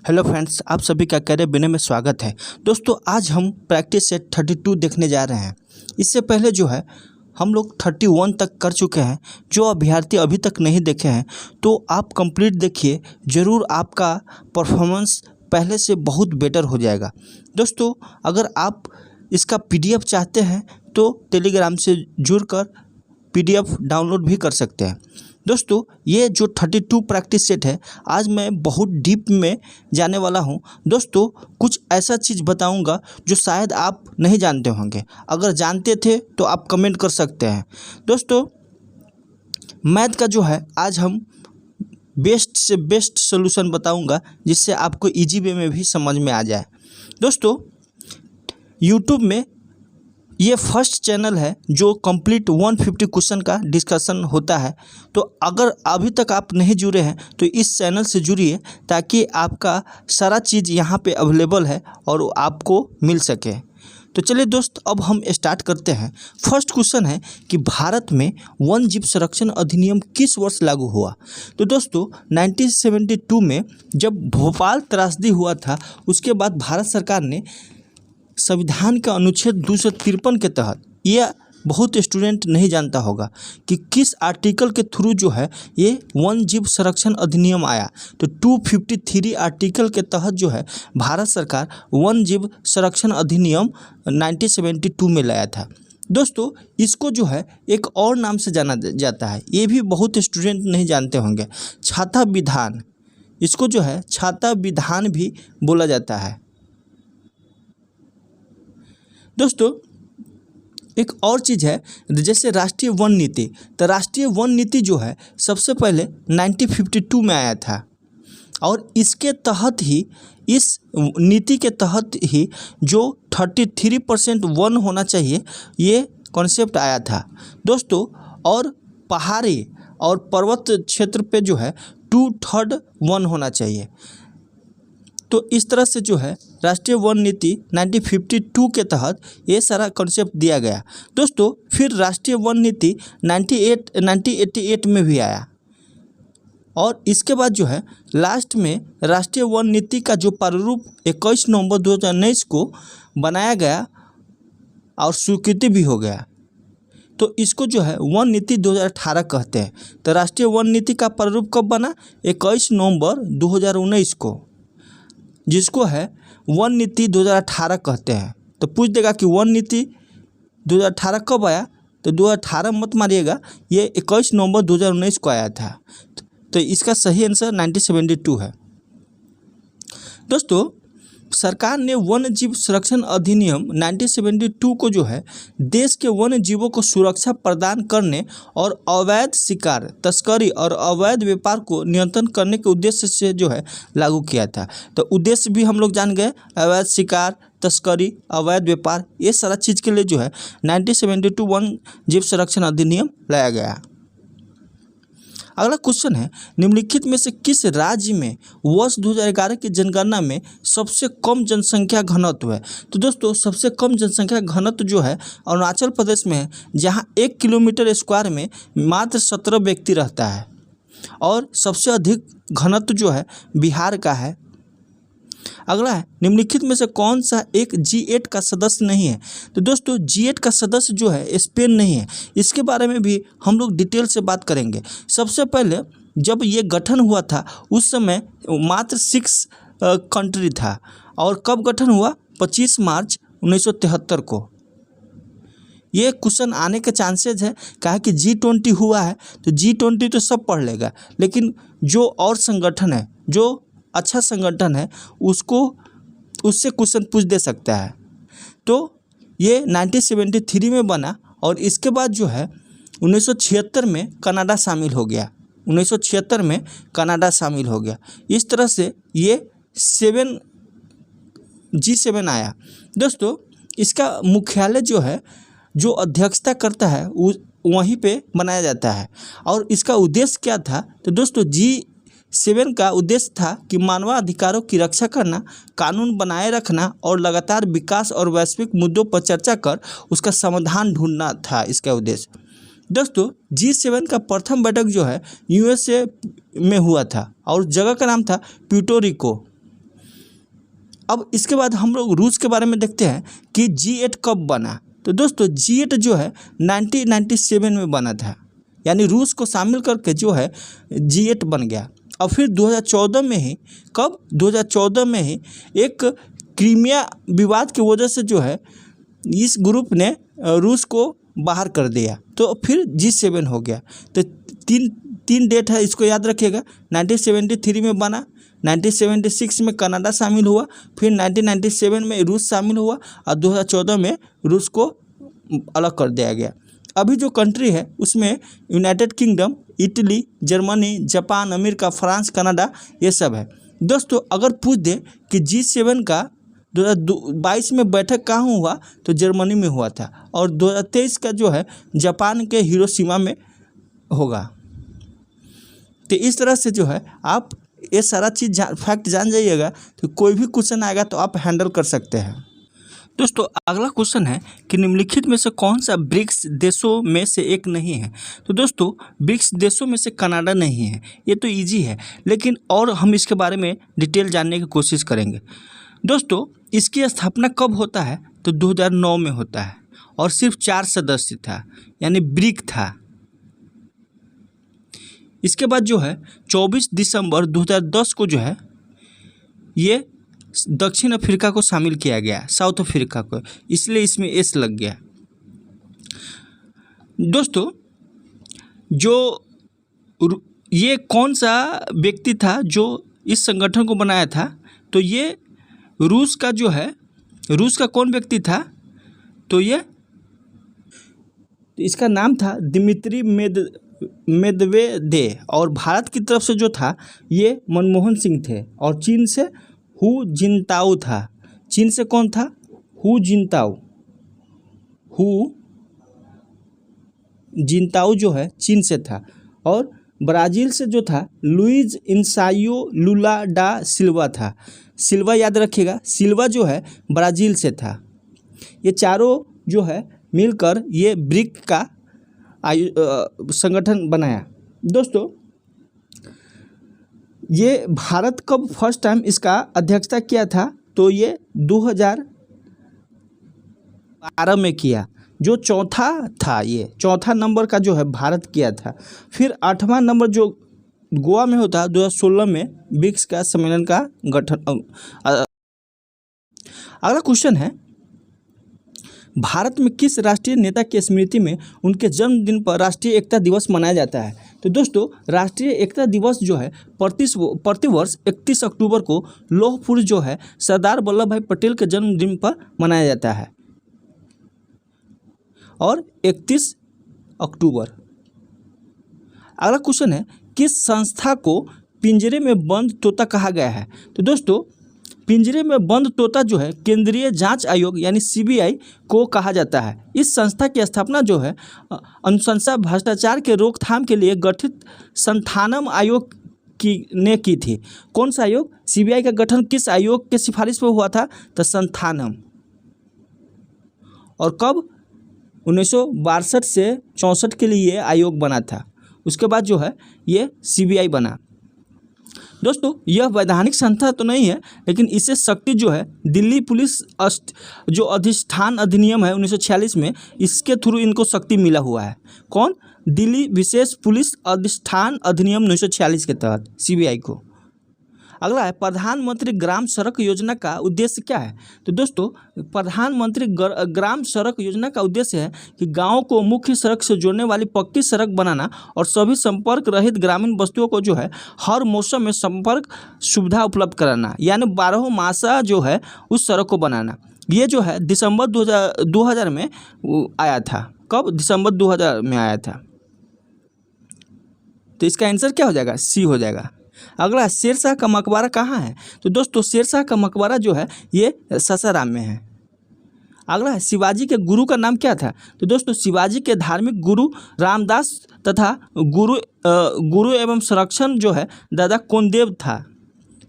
Hello friends, आप सभी का कैरियर बिना में स्वागत है। दोस्तों, आज हम प्रैक्टिस सेट 32 देखने जा रहे हैं। इससे पहले जो है हम लोग 31 तक कर चुके हैं। जो अभ्यर्थी अभी तक नहीं देखे हैं तो आप कंप्लीट देखिए, ज़रूर आपका परफॉर्मेंस पहले से बहुत बेटर हो जाएगा। दोस्तों, अगर आप इसका PDF चाहते हैं तो टेलीग्राम से जुड़कर PDF डाउनलोड भी कर सकते हैं। दोस्तों, ये जो 32 प्रैक्टिस सेट है, आज मैं बहुत डीप में जाने वाला हूँ। दोस्तों, कुछ ऐसा चीज़ बताऊँगा जो शायद आप नहीं जानते होंगे। अगर जानते थे तो आप कमेंट कर सकते हैं। दोस्तों, मैथ का जो है आज हम बेस्ट से बेस्ट सॉल्यूशन बताऊँगा, जिससे आपको इजी वे में भी समझ में आ जाए। दोस्तों, यूट्यूब में ये फर्स्ट चैनल है जो कंप्लीट 150 क्वेश्चन का डिस्कशन होता है। तो अगर अभी तक आप नहीं जुड़े हैं तो इस चैनल से जुड़िए, ताकि आपका सारा चीज़ यहाँ पे अवेलेबल है और आपको मिल सके। तो चलिए दोस्त, अब हम स्टार्ट करते हैं। फर्स्ट क्वेश्चन है कि भारत में वन जीव संरक्षण अधिनियम किस वर्ष लागू हुआ। तो दोस्तों, 1972 में जब भोपाल त्रासदी हुआ था, उसके बाद भारत सरकार ने संविधान के अनुच्छेद 253 के तहत, यह बहुत स्टूडेंट नहीं जानता होगा कि किस आर्टिकल के थ्रू जो है ये वन जीव संरक्षण अधिनियम आया। तो 253 आर्टिकल के तहत जो है भारत सरकार वन जीव संरक्षण अधिनियम 1972 में लाया था। दोस्तों, इसको जो है एक और नाम से जाना जाता है, ये भी बहुत स्टूडेंट नहीं जानते होंगे, छाता विधान। इसको जो है छाता विधान भी बोला जाता है। दोस्तों, एक और चीज़ है, जैसे राष्ट्रीय वन नीति। तो राष्ट्रीय वन नीति जो है सबसे पहले 1952 में आया था, और इसके तहत ही, इस नीति के तहत ही जो 33% वन होना चाहिए, ये कॉन्सेप्ट आया था। दोस्तों, और पहाड़ी और पर्वत क्षेत्र पे जो है 2/3 वन होना चाहिए। तो इस तरह से जो है राष्ट्रीय वन नीति 1952 के तहत ये सारा कॉन्सेप्ट दिया गया। दोस्तों, फिर राष्ट्रीय वन नीति 1988 में भी आया, और इसके बाद जो है लास्ट में राष्ट्रीय वन नीति का जो प्रारूप 21 नवंबर 2019 को बनाया गया और स्वीकृति भी हो गया। तो इसको जो है वन नीति 2018 कहते हैं। तो राष्ट्रीय वन नीति का प्रारूप कब बना? 21 नवंबर 2019 को, जिसको है वन नीति 2018 कहते हैं। तो पूछ देगा कि वन नीति 2018 कब आया, तो 2018 मत मारिएगा, ये 21 नवंबर 2019 को आया था। तो इसका सही आंसर 1972 है। दोस्तों, सरकार ने वन जीव संरक्षण अधिनियम 1972 को जो है देश के वन्य जीवों को सुरक्षा प्रदान करने और अवैध शिकार, तस्करी और अवैध व्यापार को नियंत्रण करने के उद्देश्य से जो है लागू किया था। तो उद्देश्य भी हम लोग जान गए, अवैध शिकार, तस्करी, अवैध व्यापार, ये सारा चीज़ के लिए जो है 1972 वन जीव संरक्षण अधिनियम लाया गया। अगला क्वेश्चन है, निम्नलिखित में से किस राज्य में वर्ष 2011 की जनगणना में सबसे कम जनसंख्या घनत्व है। तो दोस्तों, सबसे कम जनसंख्या घनत्व जो है अरुणाचल प्रदेश में है, जहां 1 किलोमीटर स्क्वायर में मात्र 17 व्यक्ति रहता है, और सबसे अधिक घनत्व जो है बिहार का है। अगला है, निम्नलिखित में से कौन सा एक G8 का सदस्य नहीं है। तो दोस्तों, G8 का सदस्य जो है स्पेन नहीं है। इसके बारे में भी हम लोग डिटेल से बात करेंगे। सबसे पहले जब ये गठन हुआ था उस समय मात्र 6 कंट्री था, और कब गठन हुआ? 25 मार्च 1973 को। ये क्वेश्चन आने के चांसेज है, कहा कि G20 हुआ है, तो G20 तो सब पढ़ लेगा, लेकिन जो और संगठन है, जो अच्छा संगठन है, उससे क्वेश्चन पूछ दे सकता है। तो ये 1973 में बना, और इसके बाद जो है 1976 में कनाडा शामिल हो गया। 1976 में कनाडा शामिल हो गया। इस तरह से ये G7 आया। दोस्तों, इसका मुख्यालय जो है, जो अध्यक्षता करता है, वहीं पे बनाया जाता है। और इसका उद्देश्य क्या था? तो दोस्तों, G7 का उद्देश्य था कि मानवाधिकारों की रक्षा करना, कानून बनाए रखना और लगातार विकास और वैश्विक मुद्दों पर चर्चा कर उसका समाधान ढूंढना था इसका उद्देश्य। दोस्तों, G7 का प्रथम बैठक जो है USA में हुआ था, और जगह का नाम था प्यूर्टो रिको। अब इसके बाद हम लोग रूस के बारे में देखते हैं कि G8 कब बना। तो दोस्तों G8 जो है 1997 में बना था, यानी रूस को शामिल करके जो है G8 बन गया। और फिर 2014 में ही, कब, 2014 में ही एक क्रीमिया विवाद की वजह से जो है इस ग्रुप ने रूस को बाहर कर दिया, तो फिर G7 हो गया। तो तीन डेट है, इसको याद रखिएगा। 1973 में बना, 1976 में कनाडा शामिल हुआ, फिर 1997 में रूस शामिल हुआ और 2014 में रूस को अलग कर दिया गया। अभी जो कंट्री है उसमें United kingdom, Italy, Germany, Japan, America, France, Canada, ये सब है। दोस्तों अगर पूछ दे कि G7 का 2022 में बैठक कहाँ हुआ, तो जर्मनी में हुआ था, और 2023 का जो है जापान के हिरोशिमा में होगा। तो इस तरह से जो है आप ये सारा चीज़ फैक्ट जान जाइएगा, तो कोई भी क्वेश्चन आएगा तो आप हैंडल कर सकते हैं। दोस्तों अगला क्वेश्चन है कि निम्नलिखित में से कौन सा ब्रिक्स देशों में से एक नहीं है। तो दोस्तों ब्रिक्स देशों में से कनाडा नहीं है, ये तो इजी है, लेकिन और हम इसके बारे में डिटेल जानने की कोशिश करेंगे। दोस्तों इसकी स्थापना कब होता है, तो 2009 में होता है, और सिर्फ 4 सदस्य था, यानी ब्रिक था। इसके बाद जो है 24 दिसंबर 2010 को जो है ये दक्षिण अफ्रीका को शामिल किया गया, साउथ अफ्रीका को, इसलिए इसमें एस लग गया। दोस्तों जो ये कौन सा व्यक्ति था जो इस संगठन को बनाया था, तो ये रूस का जो है, रूस का कौन व्यक्ति था, तो ये इसका नाम था दिमित्री मेदवेदेव, और भारत की तरफ से जो था ये मनमोहन सिंह थे, और चीन से हु जिनताओ था। चीन से कौन था, हु जिनताओ जो है चीन से था, और ब्राज़ील से जो था लुइज इनसाइयो लुला डा सिल्वा था। सिल्वा याद रखिएगा, सिल्वा जो है ब्राज़ील से था। ये चारों जो है मिलकर ये ब्रिक का संगठन बनाया। दोस्तों ये भारत कब फर्स्ट टाइम इसका अध्यक्षता किया था, तो ये 2012 में किया, जो चौथा था, ये चौथा नंबर का जो है भारत किया था। फिर 8वां नंबर जो गोवा में होता है 2016 में ब्रिक्स का सम्मेलन का गठन। अगला क्वेश्चन है, भारत में किस राष्ट्रीय नेता की स्मृति में उनके जन्मदिन पर राष्ट्रीय एकता दिवस मनाया जाता है। तो दोस्तों राष्ट्रीय एकता दिवस जो है प्रतिवर्ष 31 अक्टूबर को लौह पुरुष जो है सरदार वल्लभ भाई पटेल के जन्मदिन पर मनाया जाता है, और 31 अक्टूबर। अगला क्वेश्चन है, किस संस्था को पिंजरे में बंद तोता कहा गया है। तो दोस्तों पिंजरे में बंद तोता जो है केंद्रीय जांच आयोग यानी CBI को कहा जाता है। इस संस्था की स्थापना जो है अनुशंसा भ्रष्टाचार के रोकथाम के लिए गठित संथानम आयोग ने की थी। कौन सा आयोग, CBI का गठन किस आयोग के सिफारिश पर हुआ था, तो संथानम। और कब, 1962 से 64 के लिए ये आयोग बना था। उसके बाद जो है ये CBI बना। दोस्तों यह वैधानिक संस्था तो नहीं है, लेकिन इसे शक्ति जो है दिल्ली पुलिस जो अधिष्ठान अधिनियम है 1946 में, इसके थ्रू इनको शक्ति मिला हुआ है। कौन, दिल्ली विशेष पुलिस अधिष्ठान अधिनियम 1946 के तहत CBI को। अगला है, प्रधानमंत्री ग्राम सड़क योजना का उद्देश्य क्या है। तो दोस्तों प्रधानमंत्री ग्राम सड़क योजना का उद्देश्य है कि गाँव को मुख्य सड़क से जोड़ने वाली पक्की सड़क बनाना और सभी संपर्क रहित ग्रामीण बस्तियों को जो है हर मौसम में संपर्क सुविधा उपलब्ध कराना, यानी 12 मासा जो है उस सड़क को बनाना। ये जो है दिसंबर 2000 में आया था। कब, दिसंबर 2000 में आया था। तो इसका आंसर क्या हो जाएगा, C हो जाएगा। अगला, शेरशाह का मकबरा कहाँ है। तो दोस्तों शेरशाह का मकबरा जो है ये सासाराम में है। अगला है, शिवाजी के गुरु का नाम क्या था। तो दोस्तों शिवाजी के धार्मिक गुरु रामदास तथा गुरु एवं संरक्षण जो है दादा कोंडेव था।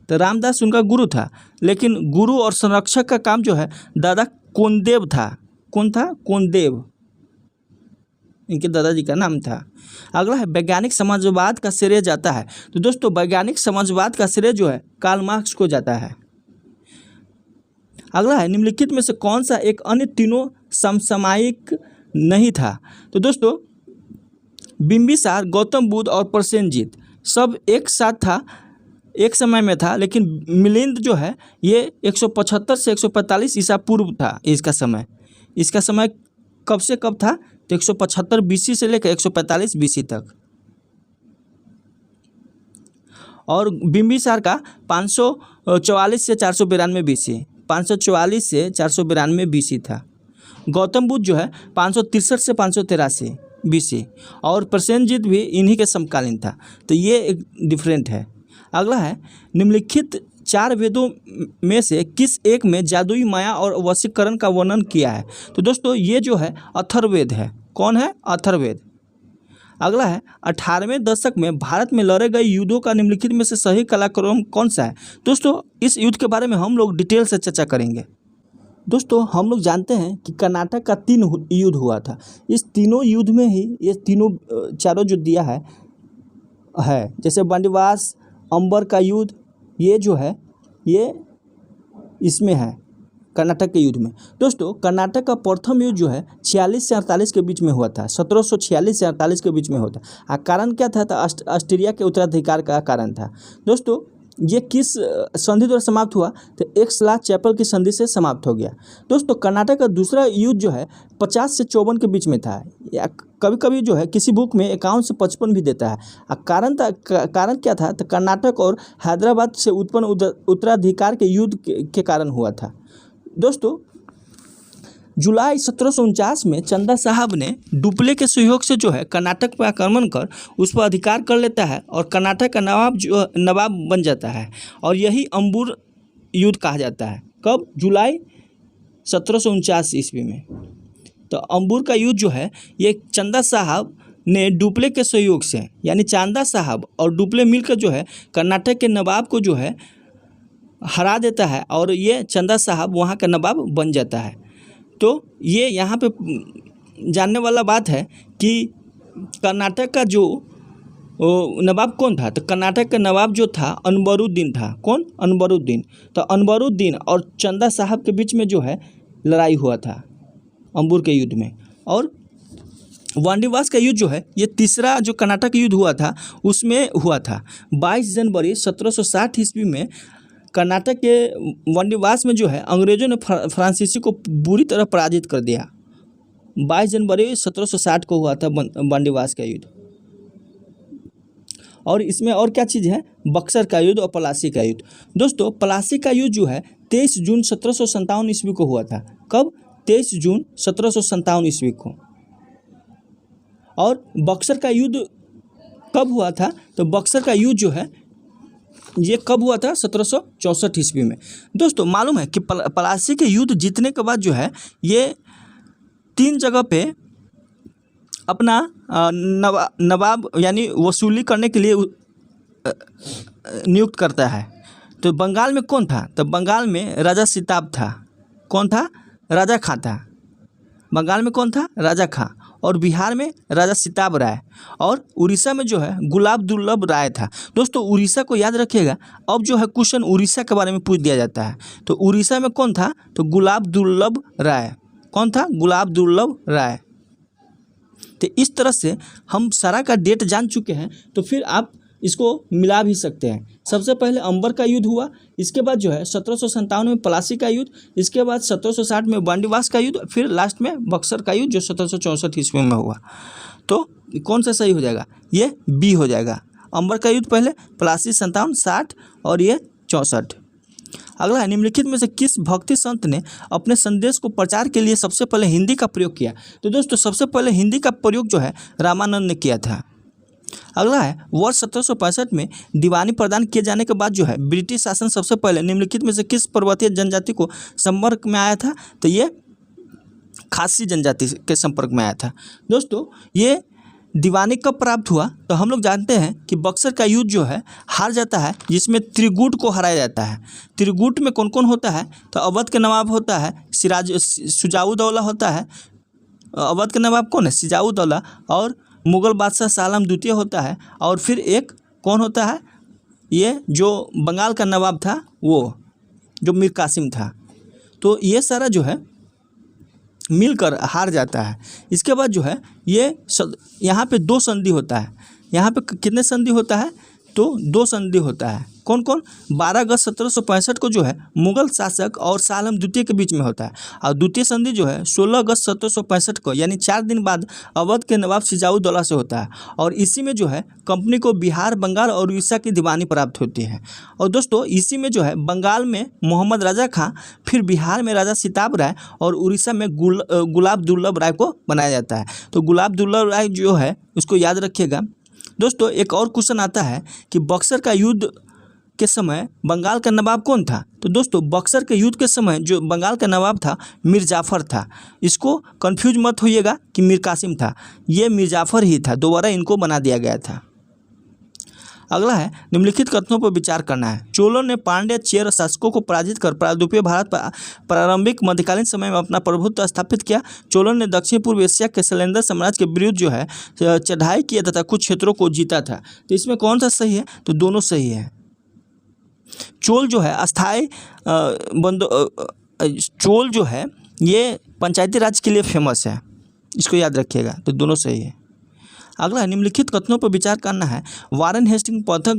तो रामदास उनका गुरु था, लेकिन गुरु और संरक्षक का काम जो है दादा कोंडेव था। कौन था, कोंडेव, इनके दादाजी का नाम था। अगला है, वैज्ञानिक समाजवाद का श्रेय जाता है। तो दोस्तों वैज्ञानिक समाजवाद का श्रेय जो है कार्ल मार्क्स को जाता है। अगला है निम्नलिखित में से कौन सा एक अन्य तीनों समसामयिक नहीं था। तो दोस्तों बिंबिसार, गौतम बुद्ध और प्रसेनजीत सब एक साथ था, एक समय में था, लेकिन मिलिंद जो है ये 175 से 145 ईसा पूर्व था इसका समय। इसका समय कब से कब था, तो 175 बीसी से लेकर 145 बीसी तक। और बिंबिसार का 544 से 492 बीसी, 544 से 492 बीसी था। गौतम बुद्ध जो है 563 से 583 बीसी, और प्रसेनजीत भी इन्हीं के समकालीन था। तो ये एक डिफरेंट है। अगला है निम्नलिखित 4 वेदों में से किस एक में जादुई माया और वशीकरण का वर्णन किया है। तो दोस्तों ये जो है अथर्ववेद है। कौन है? अथर्ववेद। अगला है 18वें दशक में भारत में लड़े गए युद्धों का निम्नलिखित में से सही कालक्रम कौन सा है। दोस्तों इस युद्ध के बारे में हम लोग डिटेल से चर्चा करेंगे। दोस्तों हम लोग जानते हैं कि कर्नाटक का 3 युद्ध हुआ था। इस तीनों युद्ध में ही ये तीनों चारों जो दिया है जैसे बंडवास, अंबर का युद्ध, ये जो है ये इसमें है कर्नाटक के युद्ध में। दोस्तों कर्नाटक का प्रथम युद्ध जो है 46 से 48 के बीच में हुआ था, 1746 से 48 के बीच में होता। कारण क्या था? तो ऑस्ट्रिया के उत्तराधिकार का कारण था। दोस्तों ये किस संधि द्वारा समाप्त हुआ? तो एक्स-ला-चैपल की संधि से समाप्त हो गया। दोस्तों कर्नाटक का दूसरा युद्ध जो है 50 से 54 के बीच में था, या कभी कभी जो है किसी बुक में 51 से 55 भी देता है। कारण क्या था? तो कर्नाटक और हैदराबाद से उत्पन्न उत्तराधिकार के युद्ध के कारण हुआ था। दोस्तों जुलाई 1749 में चंदा साहब ने डुप्ले के सहयोग से जो है कर्नाटक पर आक्रमण कर उस पर अधिकार कर लेता है और कर्नाटक का नवाब बन जाता है, और यही अंबुर युद्ध कहा जाता है। कब? जुलाई 1749 ईस्वी में। तो अंबुर का युद्ध जो है ये चंदा साहब ने डुप्ले के सहयोग से, यानी चांदा साहब और डुप्ले मिलकर जो है कर्नाटक के नवाब को जो है हरा देता है, और ये चंदा साहब वहाँ का नवाब बन जाता है। तो ये यहाँ पे जानने वाला बात है कि कर्नाटक का जो नवाब कौन था? तो कर्नाटक का नवाब जो था अनवरुद्दीन था। कौन? अनवरुद्दीन। तो अनवरुद्दीन और चंदा साहब के बीच में जो है लड़ाई हुआ था अंबुर के युद्ध में। और वांडीवास का युद्ध जो है ये तीसरा जो कर्नाटक युद्ध हुआ था उसमें हुआ था। 22 जनवरी 1760 ईस्वी में कर्नाटक के वांडीवास में जो है अंग्रेजों ने फ्रांसीसी को बुरी तरह पराजित कर दिया। 22 जनवरी 1760 को हुआ था वांडीवास का युद्ध। और इसमें और क्या चीज़ है? बक्सर का युद्ध और पलासी का युद्ध। दोस्तों पलासी का युद्ध जो है 23 जून 1757 ईस्वी को हुआ था। कब? 23 जून 1757 ईस्वी को। और बक्सर का युद्ध कब हुआ था? तो बक्सर का युद्ध जो है ये कब हुआ था? 1764 ईस्वी में। दोस्तों मालूम है कि पलासी के युद्ध जीतने के बाद जो है ये 3 जगह पे अपना नवाब यानी वसूली करने के लिए नियुक्त करता है। तो बंगाल में कौन था? तो बंगाल में राजा सिताब था। कौन था? राजा खां था। बंगाल में कौन था? राजा खां। और बिहार में राजा सिताब राय, और उड़ीसा में जो है गुलाब दुर्लभ राय था। दोस्तों उड़ीसा को याद रखिएगा, अब जो है क्वेश्चन उड़ीसा के बारे में पूछ दिया जाता है। तो उड़ीसा में कौन था? तो गुलाब दुर्लभ राय। कौन था? गुलाब दुर्लभ राय। तो इस तरह से हम सारा का डेट जान चुके हैं, तो फिर आप इसको मिला भी सकते हैं। सबसे पहले अंबर का युद्ध हुआ, इसके बाद जो है 1757 में पलासी का युद्ध, इसके बाद 1760 में वांडीवास का युद्ध, फिर लास्ट में बक्सर का युद्ध जो 1764 ईस्वी में हुआ। तो कौन सा सही हो जाएगा? ये बी हो जाएगा। अंबर का युद्ध पहले, पलासी 57, 60 और ये 64। अगला है निम्नलिखित में से किस भक्ति संत ने अपने संदेश को प्रचार के लिए सबसे पहले हिंदी का प्रयोग किया? तो दोस्तों सबसे पहले हिंदी का प्रयोग जो है रामानंद ने किया था। अगला है वर्ष 1765 में दीवानी प्रदान किए जाने के बाद जो है ब्रिटिश शासन सबसे पहले निम्नलिखित में से किस पर्वतीय जनजाति को संपर्क में आया था? तो ये खासी जनजाति के संपर्क में आया था। दोस्तों ये दीवानी कब प्राप्त हुआ? तो हम लोग जानते हैं कि बक्सर का युद्ध जो है हार जाता है, जिसमें त्रिगुट को हराया जाता है। त्रिगुट में कौन कौन होता है? तो अवध के नवाब होता है शुजाउद्दौला होता है। अवध के नवाब कौन है? शुजाउद्दौला। और मुग़ल बादशाह शाह आलम द्वितीय होता है। और फिर एक कौन होता है? ये जो बंगाल का नवाब था वो जो मीर कासिम था। तो ये सारा जो है मिलकर हार जाता है। इसके बाद जो है यहाँ पे 2 संधि होता है। यहाँ पे कितने संधि होता है? तो 2 संधि होता है। कौन कौन? 12 अगस्त 1765 को जो है मुगल शासक और शाह आलम द्वितीय के बीच में होता है, और द्वितीय संधि जो है 16 अगस्त 1765 को यानी 4 दिन बाद अवध के नवाब सिराजुद्दौला से होता है। और इसी में जो है कंपनी को बिहार, बंगाल और उड़ीसा की दीवानी प्राप्त होती है। और दोस्तों इसी में जो है बंगाल में मोहम्मद राजा खां, फिर बिहार में राजा सिताब राय और उड़ीसा में गुलाब दुर्लभ राय को बनाया जाता है। तो गुलाब दुर्लभ राय जो है उसको याद रखिएगा। दोस्तों एक और क्वेश्चन आता है कि बक्सर का युद्ध के समय बंगाल का नवाब कौन था? तो दोस्तों बक्सर के युद्ध के समय जो बंगाल का नवाब था मीर जाफ़र था। इसको कंफ्यूज मत होइएगा कि मीर कासिम था, ये मीर जाफ़र ही था, दोबारा इनको बना दिया गया था। अगला है निम्नलिखित कथनों पर विचार करना है। चोलों ने पांड्य चेर शासकों को पराजित कर प्रायद्वीपीय भारत पर प्रारंभिक मध्यकालीन समय में अपना प्रभुत्व स्थापित किया। चोलों ने दक्षिण पूर्व एशिया के शैलेंद्र साम्राज्य के विरुद्ध जो है चढ़ाई किया तथा कुछ क्षेत्रों को जीता था। तो इसमें कौन सा सही है? तो दोनों सही है। चोल जो है अस्थाई चोल जो है ये पंचायती राज के लिए फेमस है, इसको याद रखिएगा। तो दोनों सही है। अगला निम्नलिखित कथनों पर विचार करना है। वारेन हेस्टिंग प्रथम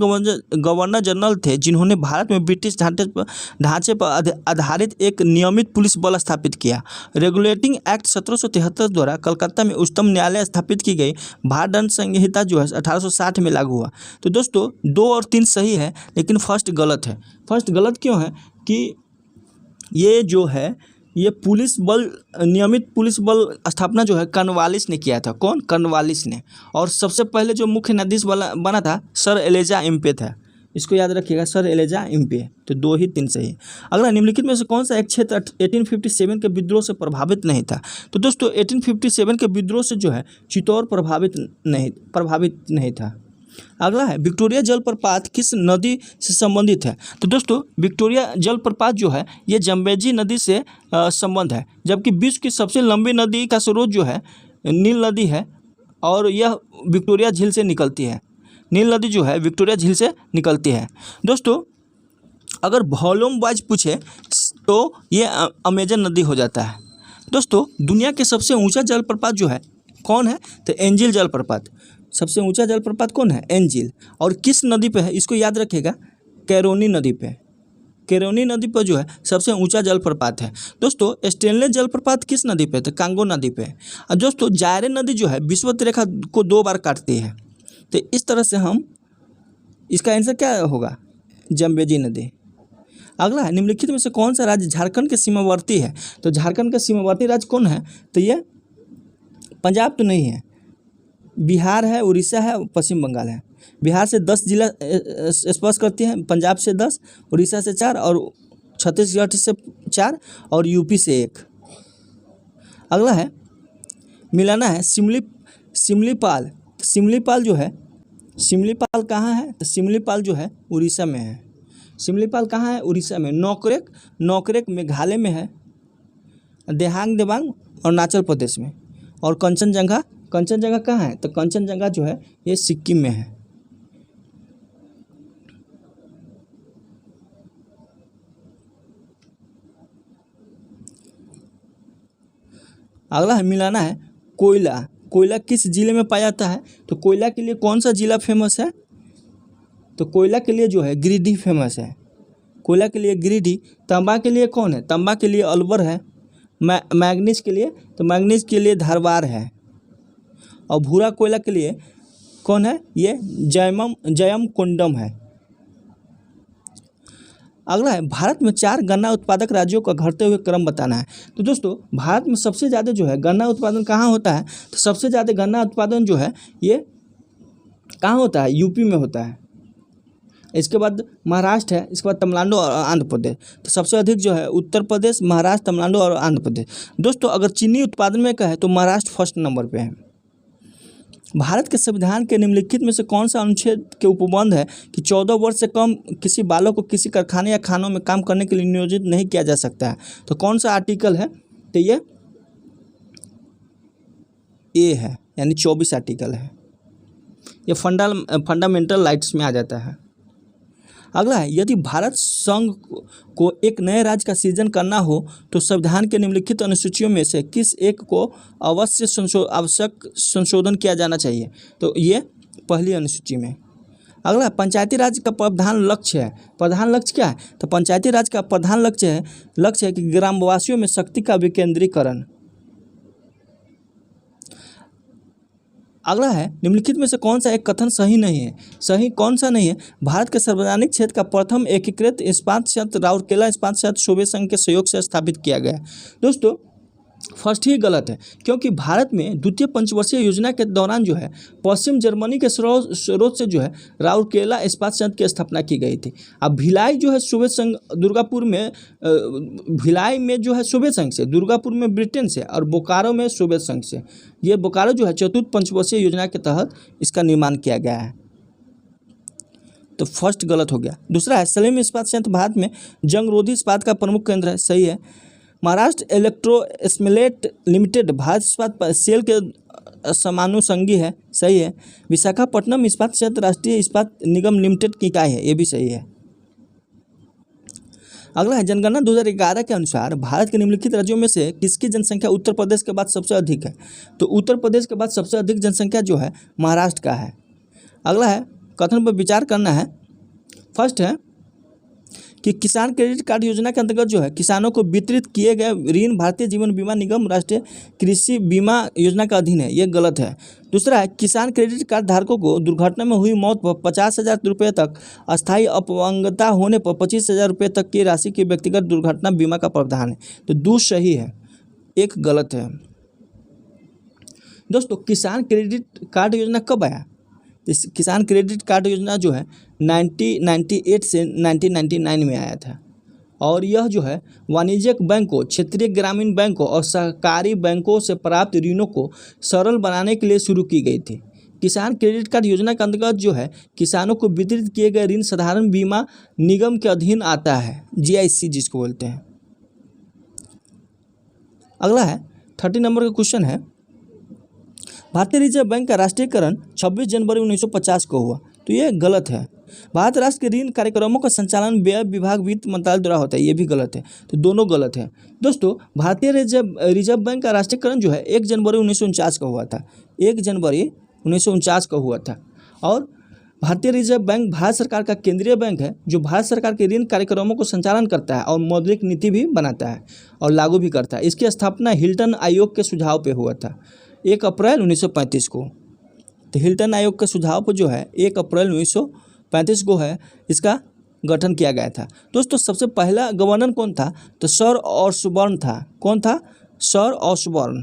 गवर्नर जनरल थे जिन्होंने भारत में ब्रिटिश ढांचे पर आधारित एक नियमित पुलिस बल स्थापित किया। रेगुलेटिंग एक्ट 1773 द्वारा कलकत्ता में उच्चतम न्यायालय स्थापित की गई भारत दंड संहिता जो है 1860 में लागू हुआ। तो दोस्तों 2 और 3 सही है, लेकिन फर्स्ट गलत है। फर्स्ट गलत क्यों है कि ये जो है ये पुलिस बल, नियमित पुलिस बल स्थापना जो है कॉर्नवालिस ने किया था। कौन? कॉर्नवालिस ने। और सबसे पहले जो मुख्य न्यायाधीश बना था सर एलिजा इम्पे था, इसको याद रखिएगा, सर एलिजा इम्पे। तो 2 ही 3 सही। अगला निम्नलिखित में से कौन सा एक क्षेत्र 1857 के विद्रोह से प्रभावित नहीं था? तो दोस्तों 1857 के विद्रोह से जो है चित्तौड़ प्रभावित नहीं था। अगला है विक्टोरिया जलप्रपात किस नदी से संबंधित है? तो दोस्तों विक्टोरिया जलप्रपात जो है ये जम्बेजी नदी से संबंध है, जबकि विश्व की सबसे लंबी नदी का स्रोत जो है नील नदी है और यह विक्टोरिया झील से निकलती है। नील नदी जो है विक्टोरिया झील से निकलती है। दोस्तों अगर वॉल्यूम वाइज पूछे तो ये अमेजन नदी हो जाता है। दोस्तों दुनिया के सबसे ऊँचा जलप्रपात जो है कौन है? तो एंजिल जलप्रपात। सबसे ऊंचा जलप्रपात कौन है? एंजिल। और किस नदी पे है? इसको याद रखिएगा, कैरोनी नदी पे। कैरोनी नदी पर जो है सबसे ऊंचा जलप्रपात है। दोस्तों स्टेनले जलप्रपात किस नदी पे? तो कांगो नदी पे। और दोस्तों जायरे नदी जो है विषुवत रेखा को 2 बार काटती है। तो इस तरह से हम इसका आंसर क्या होगा? जम्बेजी नदी। अगला है निम्नलिखित में से कौन सा राज्य झारखंड के सीमावर्ती है? तो झारखंड का सीमावर्ती राज्य कौन है? तो ये पंजाब तो नहीं है, बिहार है, उड़ीसा है, पश्चिम बंगाल है। बिहार से 10 जिला स्पर्श करती हैं, पंजाब से 10, उड़ीसा से 4 और छत्तीसगढ़ से 4 और यूपी से 1। अगला है मिलाना है सिमलीपाल। सिमलीपाल जो है, सिमलीपाल कहाँ है? तो सिमलीपाल जो है उड़ीसा में है। सिमलीपाल कहाँ है? उड़ीसा में। नौकरेक मेघालय में है, देहांग देवांग अरुणाचल प्रदेश में। और कंचनजंगा कहाँ है? तो कंचनजंगा जो है ये सिक्किम में है। अगला है मिलाना है कोयला किस जिले में पाया जाता है? तो कोयला के लिए कौन सा जिला फेमस है? तो कोयला के लिए जो है गिरिडीह फेमस है। कोयला के लिए गिरिडीह। तांबा के लिए कौन है? तांबा के लिए अलवर है। मैग्नीज के लिए? तो मैग्नीज के लिए धारवाड़ है। और भूरा कोयला के लिए कौन है? ये जयमकुंडम है। अगला है भारत में 4 गन्ना उत्पादक राज्यों का घटते हुए क्रम बताना है। तो दोस्तों भारत में सबसे ज़्यादा जो है गन्ना उत्पादन कहाँ होता है? तो सबसे ज़्यादा गन्ना उत्पादन जो है ये कहाँ होता है? यूपी में होता है। इसके बाद महाराष्ट्र है, इसके बाद तमिलनाडु और आंध्र प्रदेश। तो सबसे अधिक जो है उत्तर प्रदेश, महाराष्ट्र, तमिलनाडु और आंध्र प्रदेश। दोस्तों अगर चीनी उत्पादन में कहें तो महाराष्ट्र फर्स्ट नंबर पे है। भारत के संविधान के निम्नलिखित में से कौन सा अनुच्छेद के उपबंध है कि 14 वर्ष से कम किसी बालक को किसी कारखाने या खानों में काम करने के लिए नियोजित नहीं किया जा सकता है? तो कौन सा आर्टिकल है? तो ये ए है, यानी 24 आर्टिकल है। ये फंडामेंटल राइट्स में आ जाता है। अगला है, यदि भारत संघ को एक नए राज्य का सृजन करना हो तो संविधान के निम्नलिखित अनुसूचियों में से किस एक को आवश्यक संशोधन किया जाना चाहिए? तो ये पहली अनुसूची में। अगला, पंचायती राज का प्रधान लक्ष्य है। प्रधान लक्ष्य क्या है? तो पंचायती राज का प्रधान लक्ष्य है कि ग्रामवासियों में शक्ति का विकेंद्रीकरण। अगला है, निम्नलिखित में से कौन सा एक कथन सही नहीं है? सही कौन सा नहीं है? भारत के सार्वजनिक क्षेत्र का प्रथम एकीकृत इस्पात संयंत्र राउरकेला इस्पात संयंत्र सोवियत संघ के सहयोग से स्थापित किया गया। दोस्तों फर्स्ट ही गलत है, क्योंकि भारत में द्वितीय पंचवर्षीय योजना के दौरान जो है पश्चिम जर्मनी के स्रोत से जो है राउरकेला इस्पात संयंत्र की स्थापना की गई थी। अब भिलाई जो है सोवियत संघ, दुर्गापुर में भिलाई में जो है सोवियत संघ से, दुर्गापुर में ब्रिटेन से और बोकारो में सोवियत संघ से। ये बोकारो जो है चतुर्थ पंचवर्षीय योजना के तहत इसका निर्माण किया गया है। तो फर्स्ट गलत हो गया। दूसरा है, सलेम इस्पात संयंत्र भारत में जंगरोधी इस्पात का प्रमुख केंद्र है। सही है। महाराष्ट्र इलेक्ट्रो स्मेलेट लिमिटेड भारत इस्पात सेल के समानुषंगी है। सही है। विशाखापट्टनम इस्पात संयंत्र राष्ट्रीय इस्पात निगम लिमिटेड की इकाई है। ये भी सही है। अगला है, जनगणना 2011 के अनुसार भारत के निम्नलिखित राज्यों में से किसकी जनसंख्या उत्तर प्रदेश के बाद सबसे अधिक है? तो उत्तर प्रदेश के बाद सबसे अधिक जनसंख्या जो है महाराष्ट्र का है। अगला है, कथन पर विचार करना है। फर्स्ट है कि किसान क्रेडिट कार्ड योजना के अंतर्गत जो है किसानों को वितरित किए गए ऋण भारतीय जीवन बीमा निगम राष्ट्रीय कृषि बीमा योजना का अधीन है। ये गलत है। दूसरा है, किसान क्रेडिट कार्ड धारकों को दुर्घटना में हुई मौत पर 50,000 रुपये तक, अस्थायी अपंगता होने पर 25,000 रुपये तक की राशि की व्यक्तिगत दुर्घटना बीमा का प्रावधान है। तो दो सही है, एक गलत है। दोस्तों किसान क्रेडिट कार्ड योजना कब आया? इस किसान क्रेडिट कार्ड योजना जो है 1998 से 1999 में आया था और यह जो है वाणिज्यिक बैंकों, क्षेत्रीय ग्रामीण बैंकों और सहकारी बैंकों से प्राप्त ऋणों को सरल बनाने के लिए शुरू की गई थी। किसान क्रेडिट कार्ड योजना के अंतर्गत जो है किसानों को वितरित किए गए ऋण साधारण बीमा निगम के अधीन आता है, GIC जिसको बोलते हैं। अगला है 30 नंबर का क्वेश्चन है, भारतीय रिजर्व बैंक का राष्ट्रीयकरण 26 जनवरी 1950 को हुआ। तो ये गलत है। भारत राष्ट्र के ऋण कार्यक्रमों का संचालन व्यय विभाग वित्त मंत्रालय द्वारा होता है। ये भी गलत है। तो दोनों गलत है। दोस्तों भारतीय रिजर्व बैंक का राष्ट्रीयकरण जो है 1 जनवरी 1949 को हुआ था। 1 जनवरी 1949 को हुआ था। और भारतीय रिजर्व बैंक भारत सरकार का केंद्रीय बैंक है जो भारत सरकार के ऋण कार्यक्रमों को संचालन करता है और मौद्रिक नीति भी बनाता है और लागू भी करता है। इसकी स्थापना हिल्टन आयोग के सुझाव पे हुआ था 1 अप्रैल 1935 को। तो हिल्टन आयोग के सुझाव पर जो है 1 अप्रैल 1935 को है इसका गठन किया गया था। दोस्तों सबसे पहला गवर्नर कौन था? तो सर ऑसबॉर्न था। कौन था? Sir Osborne.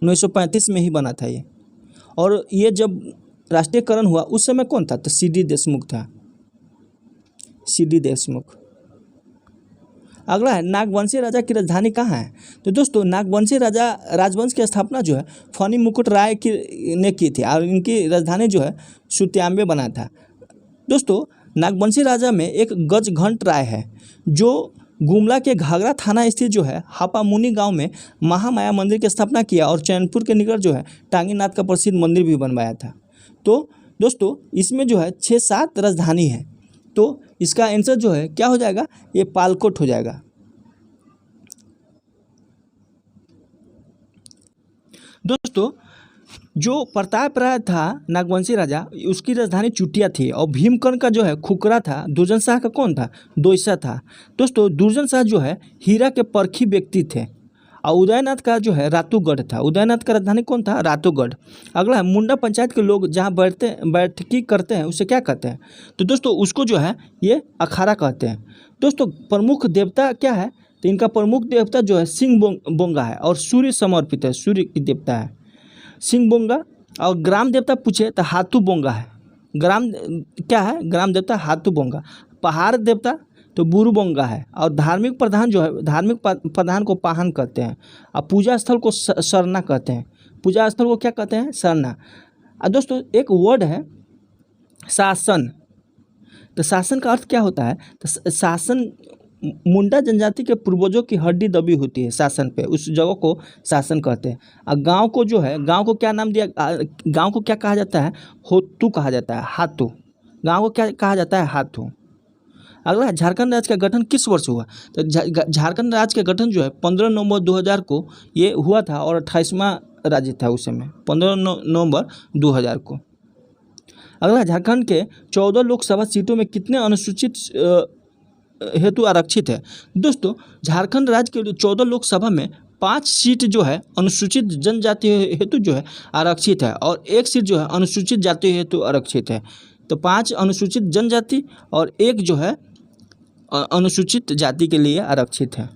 1935 में ही बना था ये। और ये जब राष्ट्रीयकरण हुआ उस समय कौन था? तो CD देशमुख था। CD देशमुख। अगला है, नागवंशी राजा की राजधानी कहाँ है? तो दोस्तों नागवंशी राजवंश की स्थापना जो है फनी मुकुट राय ने की थी और इनकी राजधानी जो है सुत्याम्बे बना था। दोस्तों नागवंशी राजा में एक गजघंट राय है जो गुमला के घाघरा थाना स्थित जो है हापामुनी गांव में महामाया मंदिर की स्थापना किया और चैनपुर के निकट जो है टांगीनाथ का प्रसिद्ध मंदिर भी बनवाया था। तो दोस्तों इसमें जो है 6-7 राजधानी है। तो इसका आंसर जो है क्या हो जाएगा? ये पालकोट हो जाएगा। दोस्तों जो प्रताप राय था नागवंशी राजा, उसकी राजधानी चुटिया थी और भीमकर्ण का जो है खुकरा था। दुर्जन शाह का कौन था? दोईसा था। दोस्तों दुर्जन शाह जो है हीरा के परखी व्यक्ति थे और उदयनाथ का जो है रातूगढ़ था। उदयनाथ का राजधानी कौन था? रातूगढ़। अगला है, मुंडा पंचायत के लोग जहाँ बैठकी करते हैं उसे क्या कहते हैं? तो दोस्तों उसको जो है ये अखाड़ा कहते हैं। दोस्तों प्रमुख देवता क्या है? तो इनका प्रमुख देवता जो है सिंह बोंगा है और सूर्य समर्पित है, सूर्य की देवता है सिंह बोंगा। और ग्राम देवता पूछे तो हाथू बोंगा है। ग्राम क्या है? ग्राम देवता हाथू बोंगा। पहाड़ देवता तो बुरु बोंगा है। और धार्मिक प्रधान जो है, धार्मिक प्रधान को पाहन कहते हैं और पूजा स्थल को सरना कहते हैं। पूजा स्थल को क्या कहते हैं? सरना। और दोस्तों एक वर्ड है शासन। तो शासन का अर्थ क्या होता है? तो शासन मुंडा जनजाति के पूर्वजों की हड्डी दबी होती है शासन पे, उस जगह को शासन कहते हैं। और गांव को जो है, गांव को क्या नाम दिया? गांव को क्या कहा जाता है? होतू कहा जाता है, हाथू। गाँव को क्या कहा जाता है? हाथों। अगला है झारखंड राज्य का गठन किस वर्ष हुआ? तो झारखंड राज्य का गठन जो है 15 नवंबर 2000 को ये हुआ था और 28वां राज्य था उस समय, 15 नवंबर 2000 को। अगला झारखंड के 14 लोकसभा सीटों में कितने अनुसूचित हेतु आरक्षित है? दोस्तों झारखंड राज्य के 14 लोकसभा में 5 सीट जो है अनुसूचित जनजाति हेतु जो है आरक्षित है और 1 सीट जो है अनुसूचित जाति हेतु आरक्षित है। तो 5 अनुसूचित जनजाति और 1 जो है अनुसूचित जाति के लिए आरक्षित है।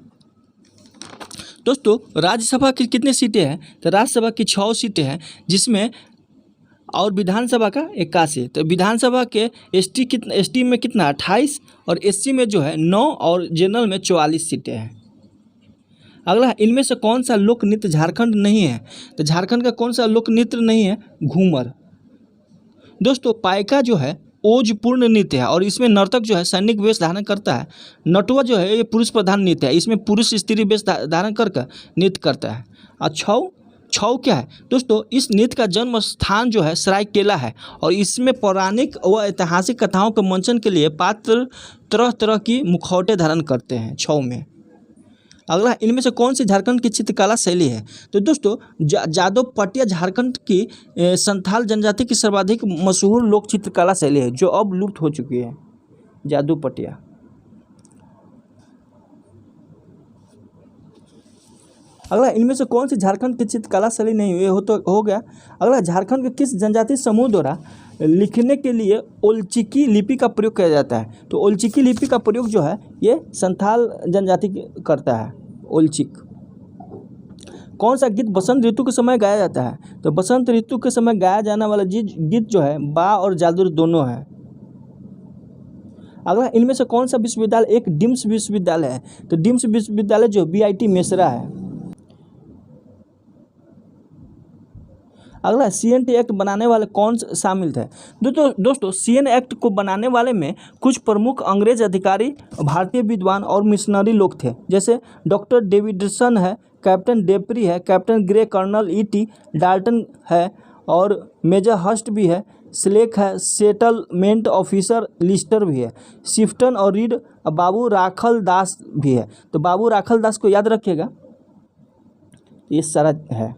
दोस्तों राज्यसभा की कितनी सीटें हैं? तो राज्यसभा की 6 सीटें हैं, जिसमें और विधानसभा का 81। तो विधानसभा के एसटी में कितना 28 और एससी में जो है 9 और जनरल में 44 सीटें हैं। अगला इनमें से कौन सा लोक नृत्य झारखंड नहीं है? तो झारखंड का कौन सा लोक नृत्य नहीं है? घूमर। दोस्तों पाइका जो है ओजपूर्ण नृत्य है और इसमें नर्तक जो है सैनिक वेश धारण करता है। नटुआ जो है ये पुरुष प्रधान नृत्य है, इसमें पुरुष स्त्री वेश धारण करके नृत्य करता है। और छऊ क्या है? दोस्तों इस नृत्य का जन्म स्थान जो है सरायकेला है और इसमें पौराणिक व ऐतिहासिक कथाओं के मंचन के लिए पात्र तरह तरह की मुखौटे धारण करते हैं छऊ में। अगला इनमें से कौन सी झारखंड की चित्रकला शैली है? तो दोस्तों जादव पटिया झारखंड की संथाल जनजाति की सर्वाधिक मशहूर लोक चित्रकला शैली है जो अब लुप्त हो चुकी है, जादू पटिया। अगला इनमें से कौन सी झारखंड की चित्रकला शैली नहीं हुई? हो गया। अगला झारखंड के किस जनजाति समूह द्वारा लिखने के लिए ओलचिकी लिपि का प्रयोग किया जाता है? तो ओलचिकी लिपि का प्रयोग जो है ये संथाल जनजाति करता है, ओलचिक। कौन सा गीत बसंत ऋतु के समय गाया जाता है? तो बसंत ऋतु के समय गाया जाने वाला गीत जो है बा और जादू दोनों है। अगला इनमें से कौन सा विश्वविद्यालय एक डिम्स विश्वविद्यालय है? तो डिम्स विश्वविद्यालय जो BIT मेसरा है। अगला CNT एक्ट बनाने वाले कौन शामिल थे? दोस्तों CN एक्ट को बनाने वाले में कुछ प्रमुख अंग्रेज अधिकारी, भारतीय विद्वान और मिशनरी लोग थे, जैसे डॉक्टर डेविडसन है, कैप्टन डेपरी है, captain grey, colonel E.T. Dalton है और मेजर हस्ट भी है, स्लेक है, सेटलमेंट ऑफिसर लिस्टर भी है, शिफ्टन और रीड, बाबू राखल दास भी है। तो बाबू राखल दास को याद रखिएगा, ये सारा है।